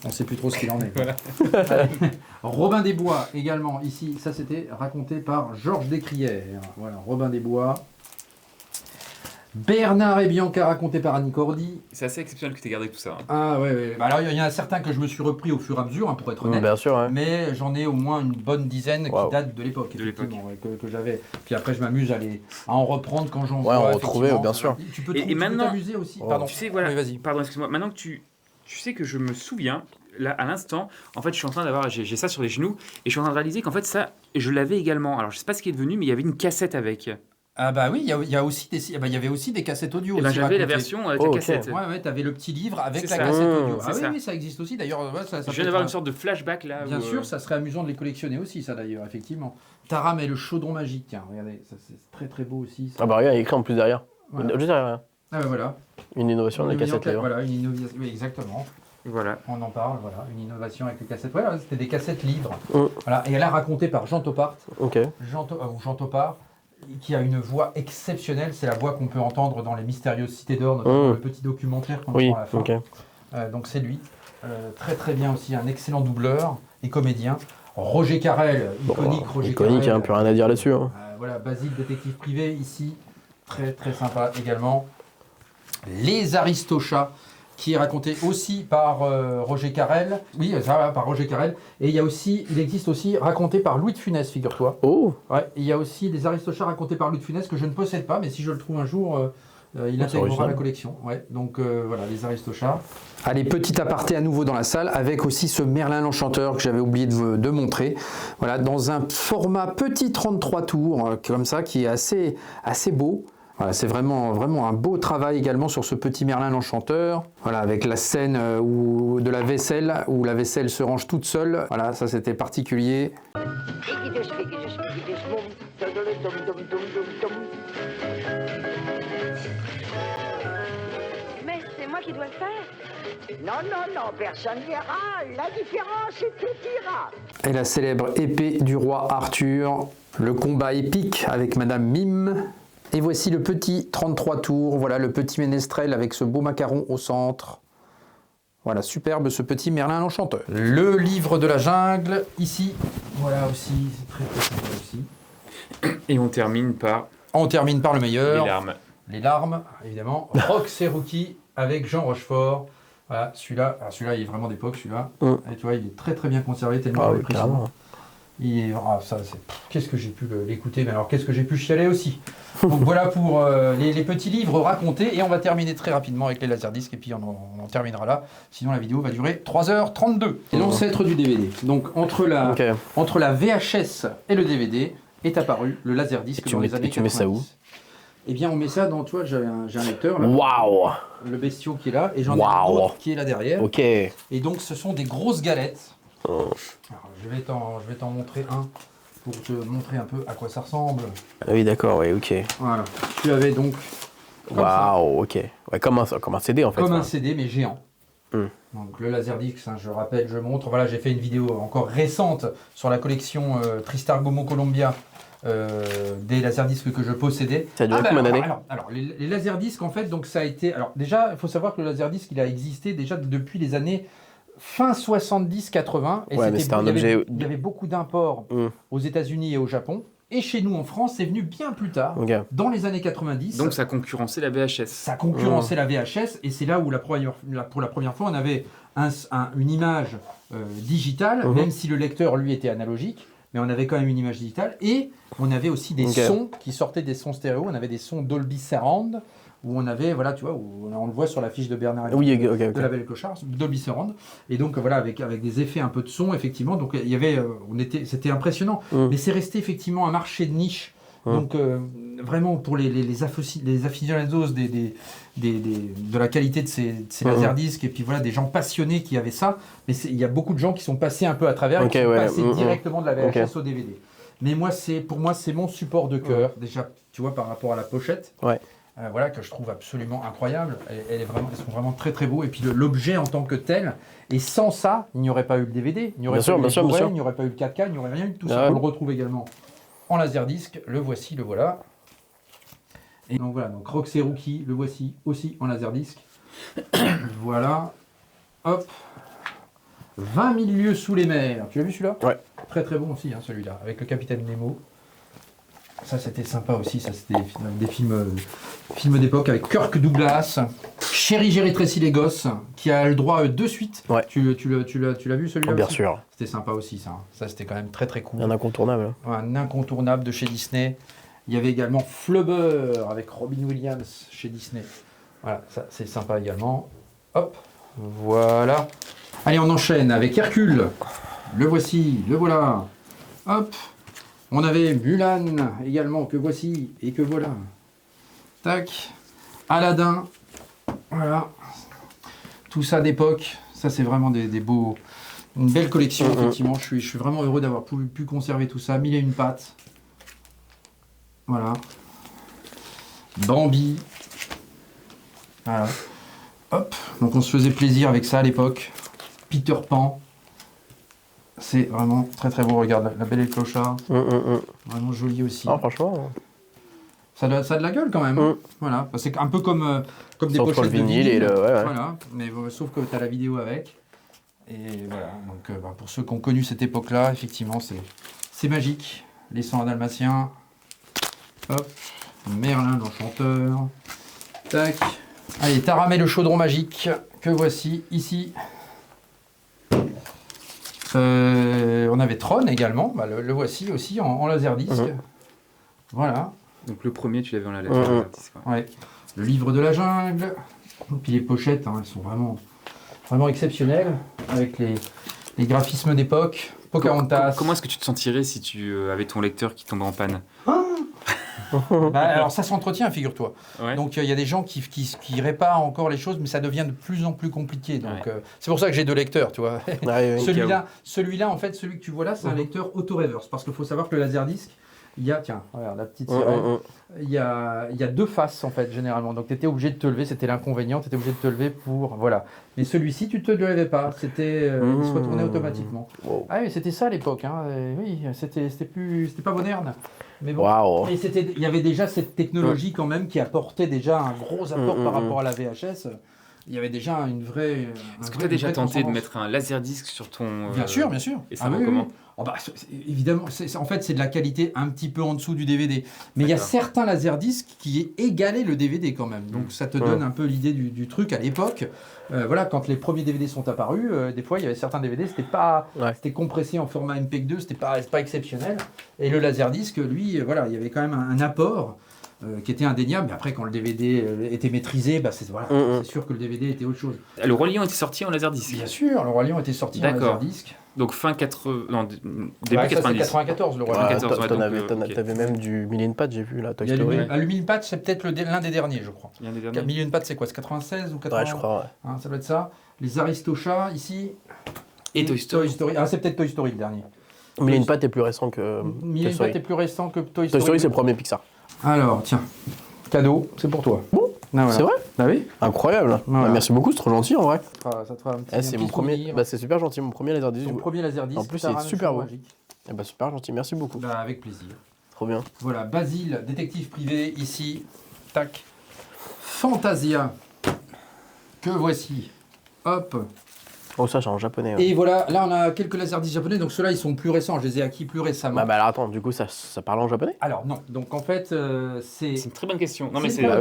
On ne sait plus trop ce qu'il en est. Voilà. Robin des Bois également, ici, ça c'était raconté par Georges Descrières. Voilà, Robin des Bois. Bernard et Bianca raconté par Annie Cordy. C'est assez exceptionnel que tu aies gardé tout ça. Hein. Ah ouais. Bah, alors il y en a certains que je me suis repris au fur et à mesure, pour être honnête. Bien sûr, ouais. Mais j'en ai au moins une bonne dizaine qui datent de l'époque, que j'avais. Puis après je m'amuse à en reprendre quand j'en vois. Ouais, en retrouver, bien sûr. Tu peux maintenant, t'amuser aussi. Oh. Pardon. Tu sais, voilà. Oui, vas-y. Pardon, excuse-moi. Maintenant que tu sais que je me souviens, là, à l'instant, en fait, je suis en train d'avoir, j'ai ça sur les genoux, et je suis en train de réaliser qu'en fait, ça, je l'avais également. Alors, je sais pas ce qui est devenu, mais il y avait une cassette avec. Ah bah oui, il y a aussi des, il y avait aussi des cassettes audio. Et ben, aussi j'avais la racontées. version avec la cassette. Ouais, t'avais le petit livre avec C'est la ça. cassette audio. C'est Ah ça. oui, ça existe aussi. D'ailleurs, ça Je viens peut d'avoir être une sorte de flashback là. Bien sûr, ça serait amusant de les collectionner aussi, ça d'ailleurs, effectivement. Taram et le chaudron magique, tiens, regardez, ça c'est très très beau aussi. Ça. Ah bah regarde, il y a écrit en plus derrière. Voilà. Juste derrière, rien. Ah bah voilà. Une innovation de la cassette livre. Voilà, une innovation, oui, exactement. Voilà. On en parle, voilà, une innovation avec les cassettes. Voilà, c'était des cassettes livres. Voilà, et elle a raconté par Jean Topart. Ok. Jean Topart, qui a une voix exceptionnelle. C'est la voix qu'on peut entendre dans Les Mystérieuses Cités d'Or, notamment le petit documentaire qu'on entend à la fin. Ok. Donc c'est lui. Très très bien aussi, un excellent doubleur et comédien. Roger Carrel, iconique Roger Carrel. Iconique, plus rien à dire là-dessus. Hein. Voilà, Basile, détective privé, ici. Très très sympa également. Les Aristochats, qui est raconté aussi par Roger Carrel. Oui, ça, par Roger Carrel. Et il existe aussi raconté par Louis de Funès, figure-toi. Oh. Ouais, il y a aussi des Aristochats racontés par Louis de Funès que je ne possède pas, mais si je le trouve un jour, il intégrera la collection. Ouais, donc voilà, les Aristochats. Allez, petit aparté à nouveau dans la salle, avec aussi ce Merlin l'Enchanteur que j'avais oublié de montrer. Voilà, dans un format petit 33 tours, comme ça, qui est assez beau. Voilà, c'est vraiment un beau travail également sur ce petit Merlin l'Enchanteur. Voilà, avec la scène de la vaisselle, où la vaisselle se range toute seule. Voilà, ça c'était particulier. Mais c'est moi qui dois le faire. Non, personne n'ira. La différence, c'est que tu iras. Et la célèbre épée du roi Arthur. Le combat épique avec Madame Mime. Et voici le petit 33 tours, voilà le petit ménestrel avec ce beau macaron au centre. Voilà, superbe ce petit Merlin l'Enchanteur. Le livre de la jungle, ici, voilà aussi, c'est très très sympa aussi. Et on termine par... le meilleur. Les larmes. Les larmes, évidemment. Rox et Rookie avec Jean Rochefort. Voilà, celui-là, il est vraiment d'époque, celui-là. Et tu vois, il est très très bien conservé, tellement oui, carrément. Qu'est-ce que j'ai pu l'écouter, mais alors qu'est-ce que j'ai pu chialer aussi. Donc voilà pour les petits livres racontés, et on va terminer très rapidement avec les laserdiscs, et puis on en terminera là, sinon la vidéo va durer 3h32. C'est l'ancêtre du DVD. Donc entre la VHS et le DVD est apparu le laserdisc dans les années 90. Tu mets ça où? Eh bien on met ça dans, tu vois, j'ai un lecteur là. Waouh! Le bestiau qui est là, et j'en ai un autre qui est là derrière. Ok. Et donc ce sont des grosses galettes. Alors, je vais t'en montrer un pour te montrer un peu à quoi ça ressemble. Ah oui, d'accord, oui, ok. Voilà. Tu avais donc. Waouh, ok. Ouais, comme un CD en fait. Comme un CD, mais géant. Donc le Laserdisc, je rappelle, je montre. Voilà, j'ai fait une vidéo encore récente sur la collection Tristar Gomo Columbia des Laserdiscs que je possédais. Ça a duré combien d'années? Alors les Laserdiscs, en fait, donc ça a été. Alors déjà, il faut savoir que le Laserdisc, il a existé déjà depuis les années. Fin 70-80, et il y avait beaucoup d'imports aux États-Unis et au Japon. Et chez nous en France, c'est venu bien plus tard, dans les années 90. Donc ça concurrençait la VHS. Ça concurrençait la VHS, et c'est là où pour la première fois, on avait une image digitale, même si le lecteur, lui, était analogique. Mais on avait quand même une image digitale, et on avait aussi des sons qui sortaient des sons stéréo. On avait des sons Dolby Surround, où on avait, voilà, tu vois, où on le voit sur la fiche de Bernard de La Belle et le Clochard, Dolby Surround, et donc voilà, avec des effets un peu de son, effectivement, donc il y avait, c'était impressionnant, mais c'est resté effectivement un marché de niche, donc vraiment pour les aficionados de la qualité de ces laserdiscs, et puis voilà, des gens passionnés qui avaient ça, mais il y a beaucoup de gens qui sont passés un peu à travers, et qui sont passés directement de la VHS au DVD. Mais pour moi, c'est mon support de cœur, déjà, tu vois, par rapport à la pochette. Voilà, que je trouve absolument incroyable. Elles sont vraiment très très beaux. Et puis l'objet en tant que tel. Et sans ça, il n'y aurait pas eu le DVD, il n'y aurait pas eu le Blu-ray, il n'y aurait pas eu le 4K, il n'y aurait rien eu de tout ça. On le retrouve également en laserdisc. Le voici, le voilà. Et donc voilà, donc Roxy Rookie, le voici aussi en laserdisc. Voilà. Hop. 20 000 lieues sous les mers. Tu l'as vu celui-là? Ouais. Très très bon aussi, hein, celui-là, avec le Capitaine Nemo. Ça c'était sympa aussi, ça c'était des films d'époque avec Kirk Douglas, Chérie, j'ai rétréci les gosses, qui a le droit de suite. Ouais. Tu l'as vu celui-là? Bien aussi sûr. C'était sympa aussi ça. Ça c'était quand même très très cool. Un incontournable. Un incontournable de chez Disney. Il y avait également Flubber avec Robin Williams chez Disney. Voilà, ça c'est sympa également. Hop, voilà. Allez, on enchaîne avec Hercule. Le voici, le voilà. Hop. On avait Mulan également, que voici et que voilà. Tac. Aladdin. Voilà. Tout ça d'époque. Ça, c'est vraiment des beaux... Une belle collection, effectivement. Je suis vraiment heureux d'avoir pu conserver tout ça. Mille et une pattes. Voilà. Bambi. Voilà. Hop. Donc, on se faisait plaisir avec ça à l'époque. Peter Pan. C'est vraiment très très beau. Regarde, la Belle et le Clochard. Vraiment joli aussi. Ah, franchement. Ça a de la gueule quand même. Voilà. C'est un peu comme des Sans pochettes le vinyle de et vinyle. le. Ouais. Voilà. Mais sauf que tu as la vidéo avec. Et voilà. Donc pour ceux qui ont connu cette époque-là, effectivement, c'est magique. Les 101 Dalmatiens. Hop. Merlin l'Enchanteur. Tac. Allez, Taram et le chaudron magique. Que voici ici. On avait Tron également, le voici aussi en laserdisc. Voilà. Donc le premier, tu l'avais en laserdisc. Ouais. Le livre de la jungle. Et puis les pochettes, hein, elles sont vraiment exceptionnelles avec les graphismes d'époque. Pocahontas. Comment est-ce que tu te sentirais si tu avais ton lecteur qui tombait en panne? Alors ça s'entretient, figure-toi. Ouais. Donc il y a des gens qui réparent encore les choses, mais ça devient de plus en plus compliqué. Donc c'est pour ça que j'ai 2 lecteurs, tu vois. Celui-là, en fait, celui que tu vois là, c'est un lecteur auto-reverse. Parce qu'il faut savoir que le laserdisc, il y a, tiens, regarde la petite sirène. Il y a 2 faces en fait, généralement. Donc tu étais obligé de te lever, c'était l'inconvénient, tu étais obligé de te lever pour. Voilà. Mais celui-ci, tu ne te levais pas. C'était. Il se retournait automatiquement. Wow. Ah oui, c'était ça à l'époque. Hein. Oui, c'était pas moderne. Mais bon, et il y avait déjà cette technologie quand même qui apportait déjà un gros apport par rapport à la VHS. Il y avait déjà une vraie. Est-ce que tu as déjà tenté de mettre un laserdisc sur ton. Bien sûr, bien sûr. Et ça va comment? Oh bah, évidemment, en fait, c'est de la qualité un petit peu en dessous du DVD. Mais il y a certains laserdiscs qui égalaient le DVD quand même. Donc ça te donne un peu l'idée du truc à l'époque. Voilà, quand les premiers DVD sont apparus, des fois il y avait certains DVD, c'était compressé en format MPEG 2, c'était pas exceptionnel. Et le laserdisc, lui, voilà, il y avait quand même un apport qui était indéniable. Mais après, quand le DVD était maîtrisé, bah, c'est sûr que le DVD était autre chose. Le Roi Lion était sorti en laserdisc? Bien sûr, le Roi Lion était sorti en laserdisc. Donc fin 80... Non, début 90. C'est 94, le Roi Lion. 94, t'avais même du Mille et une pattes, j'ai vu, là, Toy Story. Le Mille et une pattes, c'est peut-être l'un des derniers, je crois. Mille et une pattes, c'est quoi? C'est 96 ou 80? Ouais, je crois, hein, ça doit être ça. Les Aristochats, ici. Et Toy Story. Ah, c'est peut-être Toy Story, le dernier. Mille et une pattes est plus récent que Mille et une pattes est plus récent que Toy Story. Toy Story, c'est le premier Pixar. Alors, tiens, cadeau, c'est pour toi. Bon, voilà. C'est vrai? Bah oui. Incroyable. Voilà. Merci beaucoup, c'est trop gentil en vrai. Ça te fera un petit c'est mon premier. Bah, c'est super gentil, mon premier laserdisc. Mon premier laserdisc. En plus, c'est super beau. Et bah, super gentil, merci beaucoup. Bah, avec plaisir. Trop bien. Voilà, Basile, détective privé, ici. Tac. Fantasia. Que voici. Hop. Oh, ça, c'est en japonais. Ouais. Et voilà, là, on a quelques laserdiscs japonais. Donc, ceux-là, ils sont plus récents. Je les ai acquis plus récemment. Bah alors, attends, du coup, ça parle en japonais? Alors, non. Donc, en fait, c'est... C'est une très bonne question. Non, mais c'est une très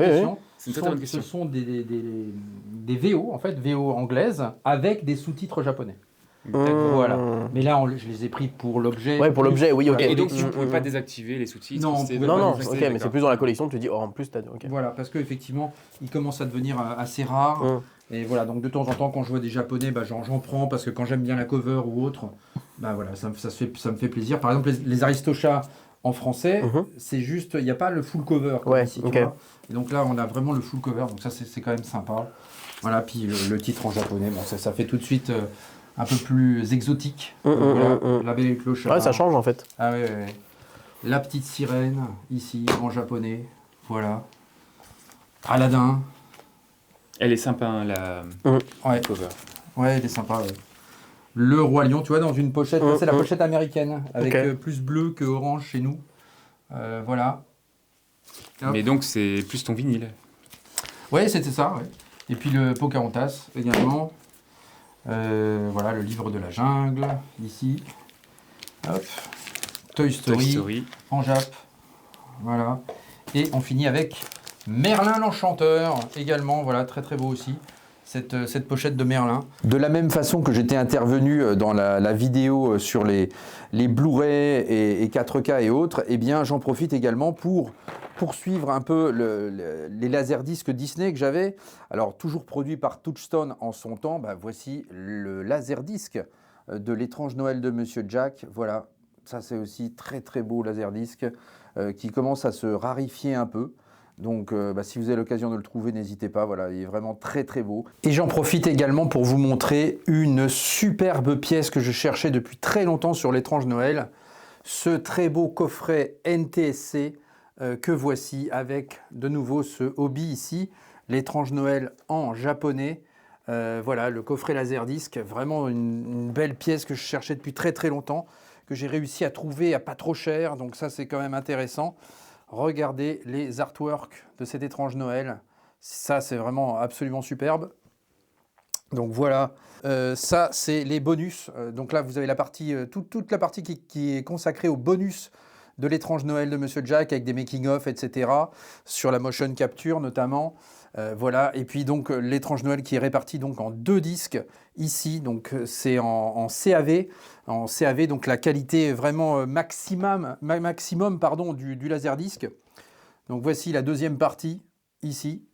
bonne question. Ce sont des VO, en fait, VO anglaises, avec des sous-titres japonais. Voilà. Mais là, je les ai pris pour l'objet. Ouais, pour l'objet, oui, ok. Et donc, tu ne pouvais pas désactiver les sous-titres? Non, ok, mais c'est plus dans la collection, tu te dis, oh, en plus, t'as... Okay. Voilà, parce qu'effectivement, ils commencent à devenir assez rares. Et voilà, donc de temps en temps, quand je vois des japonais, bah, j'en prends, parce que quand j'aime bien la cover ou autre, bah voilà, ça me fait plaisir. Par exemple, les Aristochats en français, c'est juste, il n'y a pas le full cover. Ouais, ici, tu vois. Et donc là, on a vraiment le full cover, donc ça, c'est quand même sympa. Voilà, puis le titre en japonais, bon, ça fait tout de suite un peu plus exotique. Voilà, La Belle et le Clochard. Ouais, ça change en fait. Ah ouais. La petite sirène, ici, en japonais. Voilà. Aladdin. Elle est sympa, hein, la cover. Ouais, elle est sympa. Ouais. Le Roi Lion, tu vois, dans une pochette. C'est la pochette américaine, avec plus bleu que orange chez nous. Voilà. Mais donc, c'est plus ton vinyle. Ouais, c'était ça, ouais. Et puis le Pocahontas également. Voilà, le livre de la jungle, ici. Hop. Toy Story. En Jap. Voilà. Et on finit avec Merlin l'Enchanteur, également, voilà, très très beau aussi. Cette pochette de Merlin. De la même façon que j'étais intervenu dans la vidéo sur les Blu-ray et 4K et autres, eh bien j'en profite également pour poursuivre un peu les laserdiscs Disney que j'avais. Alors toujours produit par Touchstone en son temps, bah, voici le laserdisc de L'étrange Noël de Monsieur Jack. Voilà, ça c'est aussi très très beau laserdisc qui commence à se rarifier un peu. Donc si vous avez l'occasion de le trouver, n'hésitez pas, voilà, il est vraiment très très beau. Et j'en profite également pour vous montrer une superbe pièce que je cherchais depuis très longtemps sur L'étrange Noël. Ce très beau coffret NTSC que voici avec de nouveau ce hobby ici, L'étrange Noël en japonais. Voilà, le coffret Laserdisc, vraiment une belle pièce que je cherchais depuis très très longtemps, que j'ai réussi à trouver à pas trop cher, donc ça c'est quand même intéressant. Regardez les artworks de cet étrange Noël. Ça, c'est vraiment absolument superbe. Donc voilà, ça, c'est les bonus. Donc là, vous avez la partie, toute la partie qui est consacrée aux bonus de l'étrange Noël de Monsieur Jack, avec des making-of, etc. Sur la motion capture, notamment. Voilà, et puis donc l'étrange Noël qui est réparti donc en 2 disques ici, donc c'est en CAV, donc la qualité est vraiment maximum du laserdisc. Donc voici la deuxième partie ici,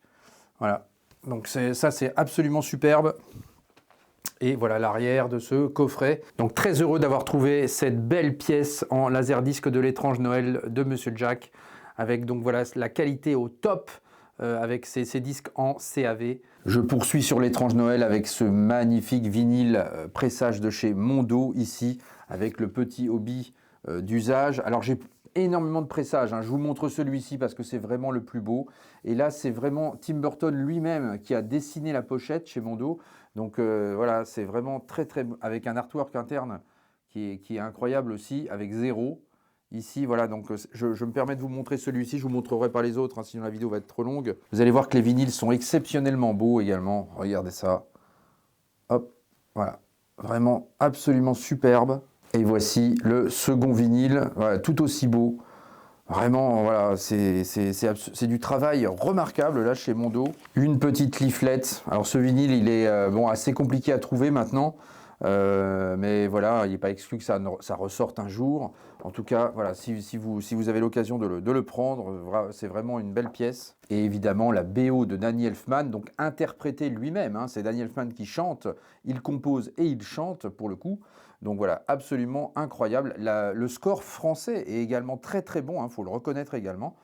voilà, donc ça c'est absolument superbe. Et voilà l'arrière de ce coffret. Donc très heureux d'avoir trouvé cette belle pièce en laserdisc de l'étrange Noël de Monsieur Jack, avec donc voilà la qualité au top. Avec ces disques en CAV. Je poursuis sur l'étrange Noël avec ce magnifique vinyle pressage de chez Mondo ici, avec le petit hobby d'usage. Alors j'ai énormément de pressages, hein. Je vous montre celui-ci parce que c'est vraiment le plus beau. Et là c'est vraiment Tim Burton lui-même qui a dessiné la pochette chez Mondo. Donc voilà, c'est vraiment très avec un artwork interne qui est incroyable aussi, avec 0. Ici, voilà, donc je me permets de vous montrer celui-ci, je ne vous montrerai pas les autres, hein, sinon la vidéo va être trop longue. Vous allez voir que les vinyles sont exceptionnellement beaux également, regardez ça. Hop, voilà, vraiment absolument superbe. Et voici le second vinyle, voilà, tout aussi beau. Vraiment, voilà, c'est du travail remarquable là chez Mondo. Une petite leaflet, alors ce vinyle il est assez compliqué à trouver maintenant. Mais voilà, il n'est pas exclu que ça ressorte un jour. En tout cas, voilà, si vous avez l'occasion de le prendre, c'est vraiment une belle pièce. Et évidemment, la BO de Danny Elfman, donc interprétée lui-même, hein, c'est Danny Elfman qui chante, il compose et il chante pour le coup. Donc voilà, absolument incroyable. Le score français est également très très bon, hein, faut le reconnaître également.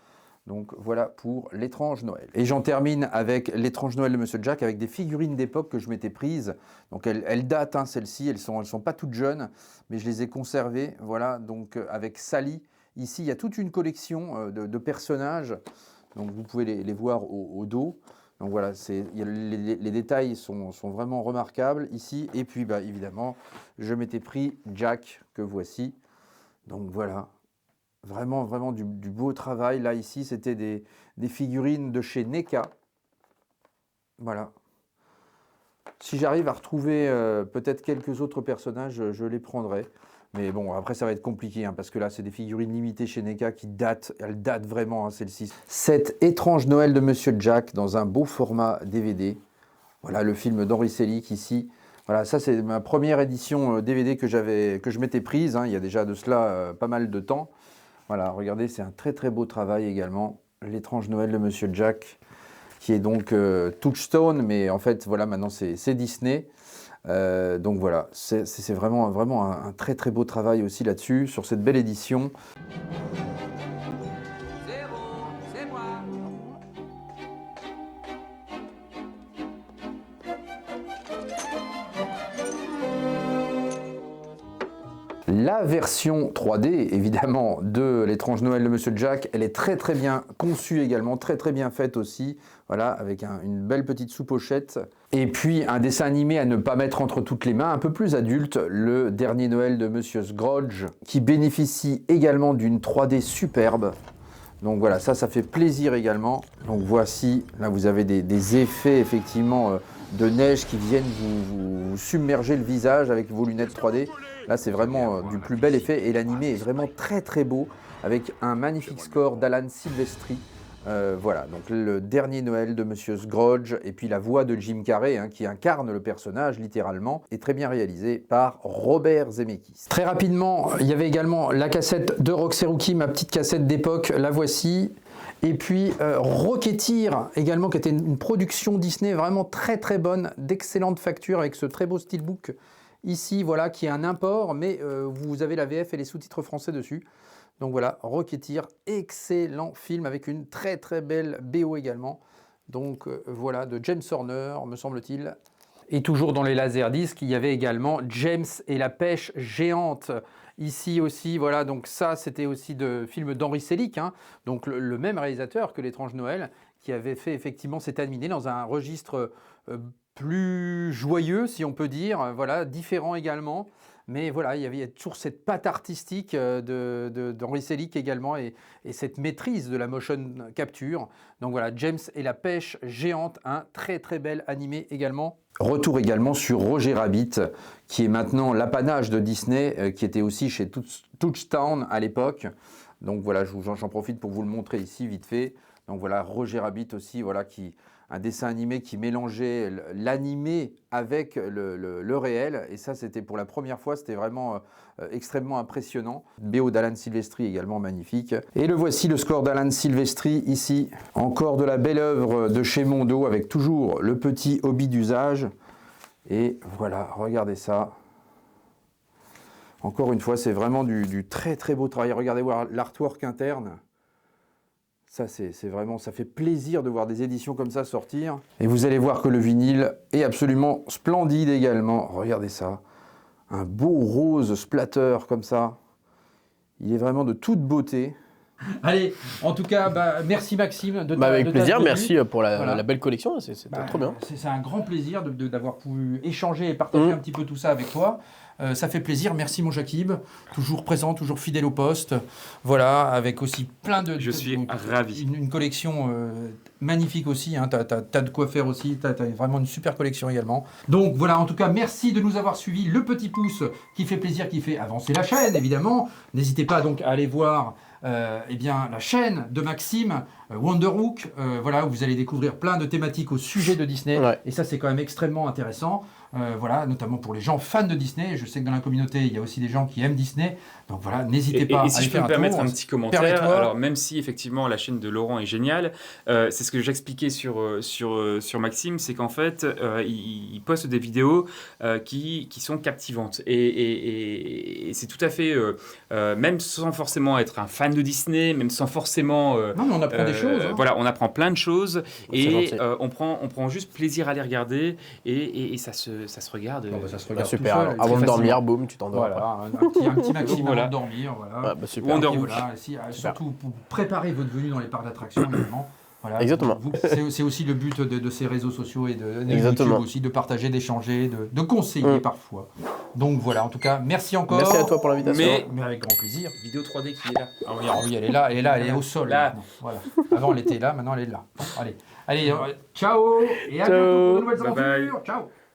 Donc voilà pour l'étrange Noël. Et j'en termine avec l'étrange Noël de Monsieur Jack avec des figurines d'époque que je m'étais prises. Donc elles datent, hein, celles-ci, elles sont pas toutes jeunes, mais je les ai conservées. Voilà, donc avec Sally. Ici, il y a toute une collection de personnages. Donc vous pouvez les voir au dos. Donc voilà, les détails sont vraiment remarquables ici. Et puis évidemment, je m'étais pris Jack que voici. Donc voilà. Vraiment, vraiment du beau travail. Là, ici, c'était des figurines de chez NECA. Voilà. Si j'arrive à retrouver peut-être quelques autres personnages, je les prendrai. Mais bon, après, ça va être compliqué, hein, parce que là, c'est des figurines limitées chez NECA qui datent. Elles datent vraiment, hein, celle-ci. Cet étrange Noël de Monsieur Jack dans un beau format DVD. Voilà le film d'Henri Selick ici. Voilà, ça, c'est ma première édition DVD que je m'étais prise. Hein, il y a déjà de cela pas mal de temps. Voilà, regardez, c'est un très très beau travail également. L'étrange Noël de Monsieur Jack, qui est donc Touchstone, mais en fait, voilà, maintenant c'est Disney. Donc voilà, c'est vraiment un très très beau travail aussi là-dessus, sur cette belle édition. C'est moi. La version 3D, évidemment, de l'étrange Noël de Monsieur Jack, elle est très très bien conçue également, très très bien faite aussi, voilà, avec une belle petite sous-pochette. Et puis un dessin animé à ne pas mettre entre toutes les mains, un peu plus adulte, le dernier Noël de Monsieur Scrooge, qui bénéficie également d'une 3D superbe. Donc voilà, ça fait plaisir également. Donc voici, là vous avez des effets effectivement de neige qui viennent vous submerger le visage avec vos lunettes 3D. Là c'est vraiment du plus bel effet et l'animé est vraiment très très beau avec un magnifique score d'Alan Silvestri. Voilà, donc le dernier Noël de Monsieur Scrooge et puis la voix de Jim Carrey qui incarne le personnage littéralement est très bien réalisé par Robert Zemeckis. Très rapidement, il y avait également la cassette de Roxy Rookie, ma petite cassette d'époque, la voici. Et puis Rocketeer également qui était une production Disney vraiment très très bonne, d'excellente facture avec ce très beau steelbook ici, voilà, qui est un import, mais vous avez la VF et les sous-titres français dessus. Donc voilà, Rocketeer, excellent film avec une très très belle BO également. Donc voilà, de James Horner, me semble-t-il. Et toujours dans les laserdiscs, il y avait également James et la pêche géante. Ici aussi, voilà, donc ça c'était aussi de film d'Henri Selick, donc le même réalisateur que L'Étrange Noël, qui avait fait effectivement cet animé dans un registre plus joyeux, si on peut dire, voilà, différent également. Mais voilà, il y avait toujours cette patte artistique d'Henri Selick également et cette maîtrise de la motion capture. Donc voilà, James et la pêche géante, un très très bel animé également. Retour également sur Roger Rabbit, qui est maintenant l'apanage de Disney, qui était aussi chez Touchtown à l'époque. Donc voilà, j'en profite pour vous le montrer ici vite fait. Donc voilà, Roger Rabbit aussi, voilà, un dessin animé qui mélangeait l'animé avec le réel. Et ça, c'était pour la première fois, c'était vraiment extrêmement impressionnant. BO d'Alan Silvestri également magnifique. Et le voici, le score d'Alan Silvestri ici. Encore de la belle œuvre de chez Mondo avec toujours le petit hobby d'usage. Et voilà, regardez ça. Encore une fois, c'est vraiment du très très beau travail. Regardez voir l'artwork interne. Ça, c'est vraiment, ça fait plaisir de voir des éditions comme ça sortir. Et vous allez voir que le vinyle est absolument splendide également. Regardez ça. Un beau rose splatter comme ça. Il est vraiment de toute beauté. Allez, en tout cas, merci Maxime. Avec plaisir, merci pour la belle collection. C'est trop bien. C'est un grand plaisir d'avoir pu échanger et partager un petit peu tout ça avec toi. Ça fait plaisir, merci mon Jakib, toujours présent, toujours fidèle au poste, voilà, avec aussi plein de... Je suis ravi. Une collection magnifique aussi, t'as de quoi faire aussi, t'as vraiment une super collection également. Donc voilà, en tout cas, merci de nous avoir suivis, le petit pouce qui fait plaisir, qui fait avancer la chaîne, évidemment. N'hésitez pas donc à aller voir la chaîne de Maxime, Wonderhook, voilà, où vous allez découvrir plein de thématiques au sujet de Disney, et ça c'est quand même extrêmement intéressant. Voilà, notamment pour les gens fans de Disney. Je sais que dans la communauté, il y a aussi des gens qui aiment Disney. Donc voilà, n'hésitez pas à aller faire un tour. Et si je peux me permettre un petit commentaire, alors même si effectivement la chaîne de Laurent est géniale, c'est ce que j'expliquais sur Maxime, c'est qu'en fait, il poste des vidéos qui sont captivantes. Et c'est tout à fait, même sans forcément être un fan de Disney, même sans forcément... non, mais on apprend des choses. Voilà, on apprend plein de choses et on prend juste plaisir à les regarder et ça se regarde. Ça se regarde super. Seul, avant de dormir, boum, tu t'endors. Voilà, un petit Maxime avant de dormir. Voilà. Super. Voilà, surtout pour préparer votre venue dans les parcs d'attractions également. Voilà, exactement. C'est aussi le but de ces réseaux sociaux et de YouTube aussi, de partager, d'échanger, de conseiller parfois. Donc voilà, en tout cas, merci encore. Merci à toi pour l'invitation. Mais avec grand plaisir. Vidéo 3D qui est là. Ah oui, elle est là, elle est au sol. Là. Voilà. Avant, elle était là, maintenant, elle est là. Bon, allez, ciao et à bientôt pour de nouvelles aventures. Ciao.